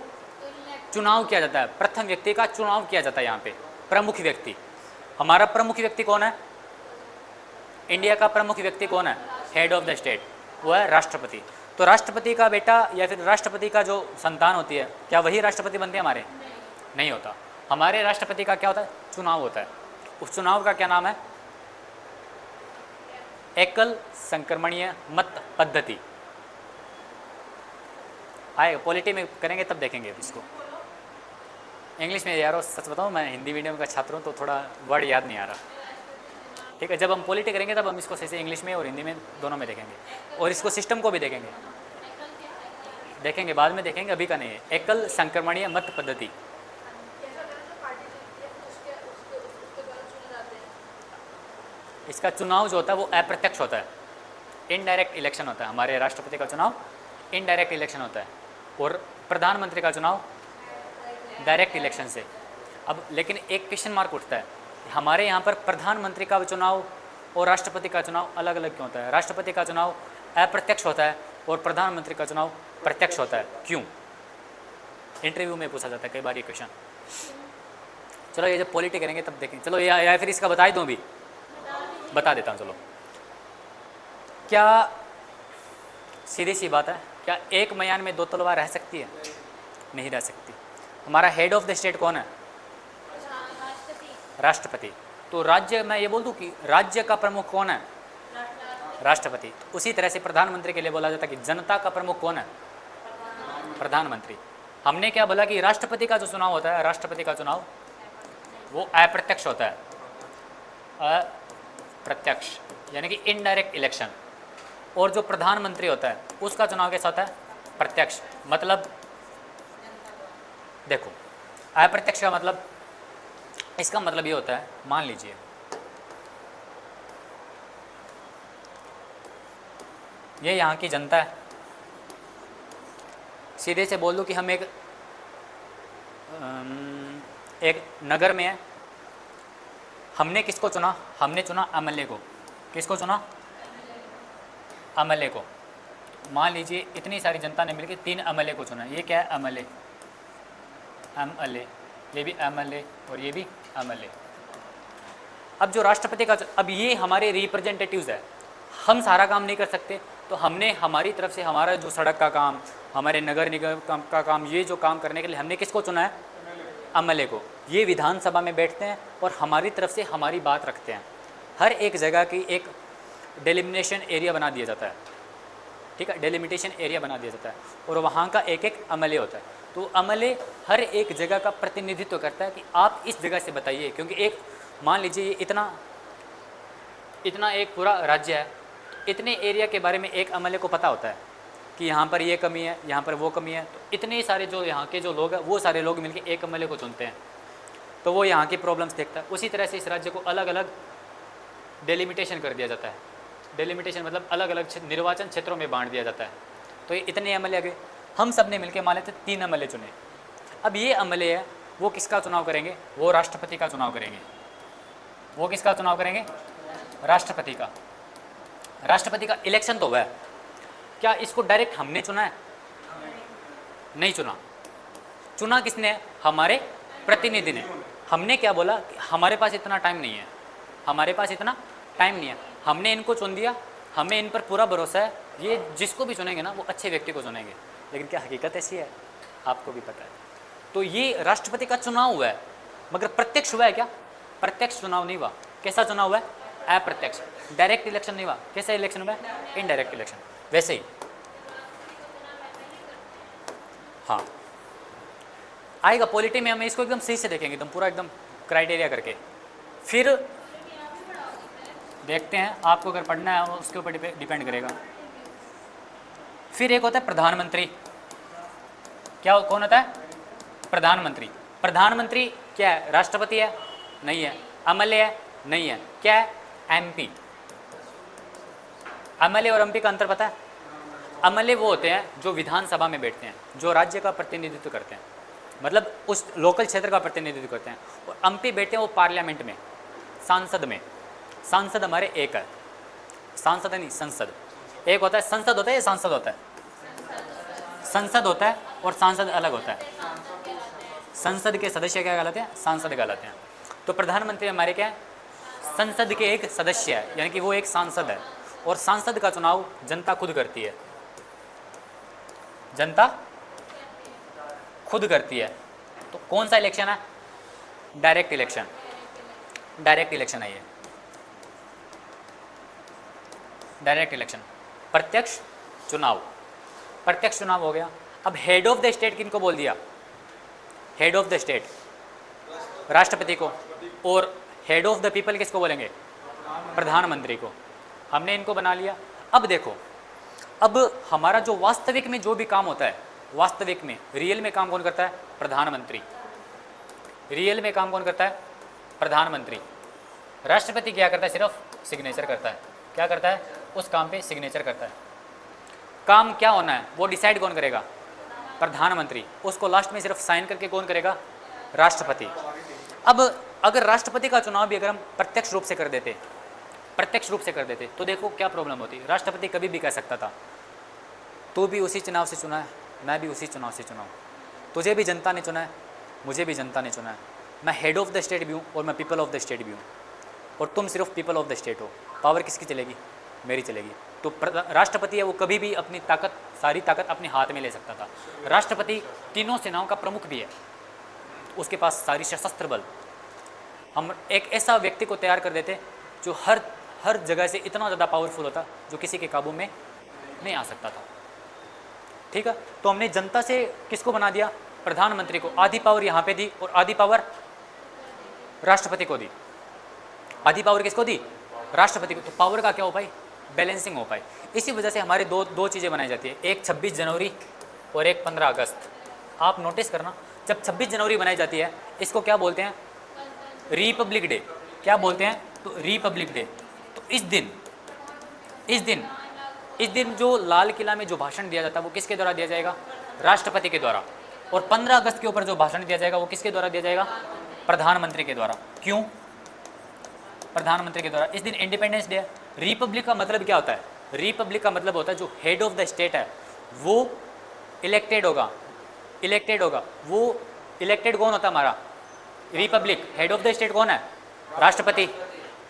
चुनाव किया जाता है, प्रथम व्यक्ति का चुनाव किया जाता है यहाँ पे, प्रमुख व्यक्ति। हमारा प्रमुख व्यक्ति कौन है? इंडिया का प्रमुख व्यक्ति कौन है? हेड ऑफ द स्टेट, वो है राष्ट्रपति। तो राष्ट्रपति का बेटा या फिर राष्ट्रपति का जो संतान होती है, क्या वही राष्ट्रपति बनते हैं हमारे? नहीं होता। हमारे राष्ट्रपति का क्या होता है? चुनाव होता है। उस चुनाव का क्या नाम है? एकल संक्रमणीय मत पद्धति। आएगा, पॉलिटी में करेंगे तब देखेंगे इसको। इंग्लिश में यारो सच बताऊँ, मैं हिंदी मीडियम का छात्र हूँ तो थोड़ा वर्ड याद नहीं आ रहा। ठीक है, जब हम पॉलिटी करेंगे तब हम इसको सही से इंग्लिश में और हिंदी में दोनों में देखेंगे, और इसको सिस्टम को भी देखेंगे बाद में देखेंगे, अभी का नहीं है। एकल संक्रमणीय मत पद्धति, इसका चुनाव जो होता है वो अप्रत्यक्ष होता है, इनडायरेक्ट इलेक्शन होता है। हमारे राष्ट्रपति का चुनाव इनडायरेक्ट इलेक्शन होता है, और प्रधानमंत्री का चुनाव डायरेक्ट इलेक्शन से। अब लेकिन एक क्वेश्चन मार्क उठता है, हमारे यहाँ पर प्रधानमंत्री का चुनाव और राष्ट्रपति का चुनाव अलग अलग क्यों होता है? राष्ट्रपति का चुनाव अप्रत्यक्ष होता है और प्रधानमंत्री का चुनाव प्रत्यक्ष होता है, क्यों? इंटरव्यू में पूछा जाता है कई बार ये क्वेश्चन। चलो ये जब पॉलिटी करेंगे तब देखेंगे। चलो या फिर इसका बता दूँ, भी बता देता हूँ। चलो, क्या सीधी सी बात है, क्या एक मयान में दो तलवार रह सकती है? नहीं रह सकती। हमारा हेड ऑफ द स्टेट कौन है? राष्ट्रपति। तो राज्य, मैं ये बोल दूं कि राज्य का प्रमुख कौन है? राष्ट्रपति। तो उसी तरह से प्रधानमंत्री के लिए बोला जाता है कि जनता का प्रमुख कौन है? प्रधानमंत्री। हमने क्या बोला कि राष्ट्रपति का जो चुनाव होता है, राष्ट्रपति का चुनाव वो अप्रत्यक्ष होता है, अप्रत्यक्ष यानी कि इनडायरेक्ट इलेक्शन। और जो प्रधानमंत्री होता है उसका चुनाव कैसा होता है? प्रत्यक्ष। मतलब देखो, अप्रत्यक्ष का मतलब, इसका मतलब ये होता है, मान लीजिए ये यहाँ की जनता है, सीधे से बोल दो कि हम एक नगर में है, हमने किसको चुना? हमने चुना एमएलए को। किसको चुना? एमएलए को। मान लीजिए इतनी सारी जनता ने मिलकर 3 एमएलए को चुना। ये क्या है? एमएलए, एमएलए, ये भी एमएलए और ये भी एमएलए। अब जो राष्ट्रपति का, अब ये हमारे रिप्रेजेंटेटिव्स है, हम सारा काम नहीं कर सकते, तो हमने हमारी तरफ से हमारा जो सड़क का काम, हमारे नगर निगम का काम, ये जो काम करने के लिए हमने किसको चुना है? एमएलए को। ये विधानसभा में बैठते हैं और हमारी तरफ से हमारी बात रखते हैं। हर एक जगह की एक डेलिमिनेशन एरिया बना दिया जाता है, ठीक है, डेलिमिटेशन एरिया बना दिया जाता है, और वहाँ का एक एक एमएलए होता है। तो एमएलए हर एक जगह का प्रतिनिधित्व करता है कि आप इस जगह से बताइए, क्योंकि एक, मान लीजिए इतना एक पूरा राज्य है, इतने एरिया के बारे में एक एमएलए को पता होता है, कि यहाँ पर ये कमी है, यहाँ पर वो कमी है, तो इतने सारे जो यहाँ के जो लोग हैं वो सारे लोग मिलकर एक एमएलए को चुनते हैं, तो वो यहाँ की प्रॉब्लम्स देखता है। उसी तरह से इस राज्य को अलग अलग डेलिमिटेशन कर दिया जाता है। डेलिमिटेशन मतलब अलग अलग निर्वाचन क्षेत्रों में बांट दिया जाता है। तो ये इतने एमएलए आ गए, हम सब ने मिलकर मान लेते 3 एमएलए चुने। अब ये एमएलए है वो किसका चुनाव करेंगे? वो राष्ट्रपति का चुनाव करेंगे। वो किसका चुनाव करेंगे? राष्ट्रपति का। राष्ट्रपति का इलेक्शन तो हुआ है, क्या इसको डायरेक्ट हमने चुना है? नहीं चुना। चुना किसने है? हमारे प्रतिनिधि ने। हमने क्या बोला कि हमारे पास इतना टाइम नहीं है, हमारे पास इतना टाइम नहीं है, हमने इनको चुन दिया, हमें इन पर पूरा भरोसा है, ये जिसको भी चुनेंगे ना वो अच्छे व्यक्ति को चुनेंगे। लेकिन क्या हकीकत ऐसी है? आपको भी पता है। तो ये राष्ट्रपति का चुनाव हुआ है, मगर प्रत्यक्ष हुआ है क्या? प्रत्यक्ष चुनाव नहीं हुआ। कैसा चुनाव हुआ है? अप्रत्यक्ष, डायरेक्ट इलेक्शन नहीं हुआ। कैसा इलेक्शन हुआ है? Indirect election. वैसे ही हाँ आएगा पॉलिटी में, हम इसको एकदम सही से देखेंगे, एकदम पूरा एकदम क्राइटेरिया करके, फिर देखते हैं आपको अगर पढ़ना है उसके ऊपर डिपेंड करेगा। फिर एक होता है प्रधानमंत्री। क्या कौन होता है? प्रधानमंत्री। प्रधानमंत्री क्या है? राष्ट्रपति है? नहीं है। एमएलए है? नहीं है। क्या है? एमपी। एमएलए और एमपी का अंतर पता है? एमएलए वो होते हैं जो विधानसभा में बैठते हैं, जो राज्य का प्रतिनिधित्व करते हैं, मतलब उस लोकल क्षेत्र का प्रतिनिधित्व करते हैं। और एमपी बैठते हैं वो पार्लियामेंट में, सांसद में। सांसद हमारे एक है, सांसद नहीं संसद। एक होता है संसद होता है या सांसद होता है? संसद होता है और सांसद अलग होता है। संसद के सदस्य क्या कहलाते हैं? सांसद कहलाते हैं। तो प्रधानमंत्री हमारे क्या है? संसद के एक सदस्य है, यानी कि वो एक सांसद है। और सांसद का चुनाव जनता खुद करती है, जनता खुद करती है। तो कौन सा इलेक्शन है? Direct election. डायरेक्ट इलेक्शन है ये, डायरेक्ट इलेक्शन, प्रत्यक्ष चुनाव। प्रत्यक्ष चुनाव हो गया। अब हेड ऑफ द स्टेट किनको बोल दिया? हेड ऑफ द स्टेट राष्ट्रपति को, और हेड ऑफ द पीपल किसको बोलेंगे? प्रधानमंत्री को। हमने इनको बना लिया। अब देखो, अब हमारा जो वास्तविक में जो भी काम होता है, वास्तविक में रियल में काम कौन करता है? प्रधानमंत्री। रियल में काम कौन करता है? प्रधानमंत्री। राष्ट्रपति क्या करता है? सिर्फ सिग्नेचर करता है। क्या करता है? उस काम पे सिग्नेचर करता है। काम क्या होना है वो डिसाइड कौन करेगा? प्रधानमंत्री। उसको लास्ट में सिर्फ साइन करके कौन करेगा? राष्ट्रपति। अब अगर राष्ट्रपति का चुनाव भी अगर हम प्रत्यक्ष रूप से कर देते, प्रत्यक्ष रूप से कर देते, तो देखो क्या प्रॉब्लम होती। राष्ट्रपति कभी भी कह सकता था तू भी उसी चुनाव से चुना है, मैं भी उसी चुनाव से चुना हूँ, तुझे भी जनता ने चुना है, मुझे भी जनता ने चुना है, मैं हेड ऑफ द स्टेट भी हूँ और मैं पीपल ऑफ द स्टेट भी हूँ, और तुम सिर्फ पीपल ऑफ द स्टेट हो। पावर किसकी चलेगी? मेरी चलेगी। तो राष्ट्रपति है वो कभी भी अपनी ताकत, सारी ताकत अपने हाथ में ले सकता था। राष्ट्रपति तीनों सेनाओं का प्रमुख भी है, उसके पास सारी सशस्त्र बल। हम एक ऐसा व्यक्ति को तैयार कर देते जो हर जगह से इतना ज़्यादा पावरफुल होता जो किसी के काबू में नहीं आ सकता था। ठीक है, तो हमने जनता से किसको बना दिया? प्रधानमंत्री को। आधी पावर यहाँ पे दी और आधी पावर राष्ट्रपति को दी। आधी पावर किसको दी? राष्ट्रपति को। तो पावर का क्या हो पाई? बैलेंसिंग हो पाई। इसी वजह से हमारे दो चीज़ें बनाई जाती है, एक 26 जनवरी और एक 15 अगस्त। आप नोटिस करना, जब 26 जनवरी बनाई जाती है इसको क्या बोलते हैं? Republic day. क्या बोलते हैं? तो रिपब्लिक डे। तो इस दिन जो लाल किला में जो भाषण दिया जाता है वो किसके द्वारा दिया जाएगा? राष्ट्रपति के द्वारा। और 15 अगस्त के ऊपर जो भाषण दिया जाएगा वो किसके द्वारा दिया जाएगा? प्रधानमंत्री के द्वारा। क्यों? प्रधानमंत्री के द्वारा। इस दिन इंडिपेंडेंस डे है। रिपब्लिक का मतलब क्या होता है? रिपब्लिक का मतलब होता है जो हेड ऑफ द स्टेट है वो इलेक्टेड होगा। वो इलेक्टेड कौन होता है? हमारा Republic. Head of the state कौन है? राष्ट्रपति।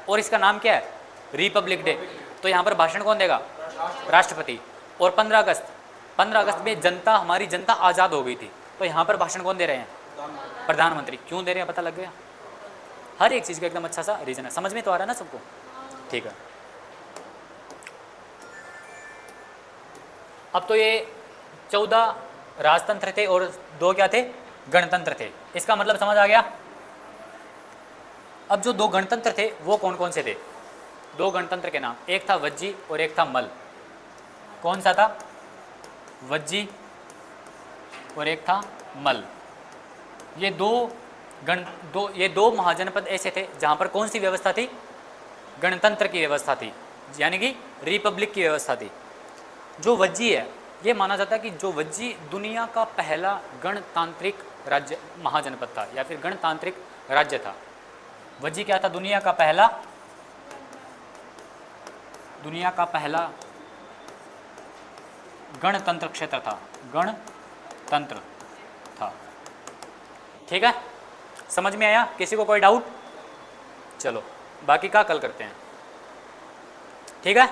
और इसका नाम क्या है? Republic day. तो यहाँ पर भाषण कौन देगा? राष्ट्रपति। और 15 अगस्त में जनता, हमारी जनता आज़ाद हो गई थी, तो यहाँ पर भाषण कौन दे रहे हैं? प्रधानमंत्री। क्यों दे रहे हैं पता लग गया? हर एक चीज़ का एकदम अच्छा सा रीज़न है। समझ में तो आ रहा है ना सबको? ठीक है। अब तो ये 14 राजतंत्र थे और 2 क्या थे? गणतंत्र थे। इसका मतलब समझ आ गया? अब जो 2 गणतंत्र थे वो कौन कौन से थे? 2 गणतंत्र के नाम, एक था वज्जी और एक था मल। कौन सा था? वज्जी और एक था मल। ये दो महाजनपद ऐसे थे जहाँ पर कौन सी व्यवस्था थी? गणतंत्र की व्यवस्था थी, यानी कि रिपब्लिक की व्यवस्था थी। जो वज्जी है, ये माना जाता है कि जो वज्जी दुनिया का पहला गणतांत्रिक राज्य महाजनपद था या फिर गणतांत्रिक राज्य था। वज्जी क्या था? दुनिया का पहला गणतंत्र क्षेत्र था, गणतंत्र था। ठीक है, समझ में आया? किसी को कोई डाउट? चलो बाकी का कल करते हैं, ठीक है।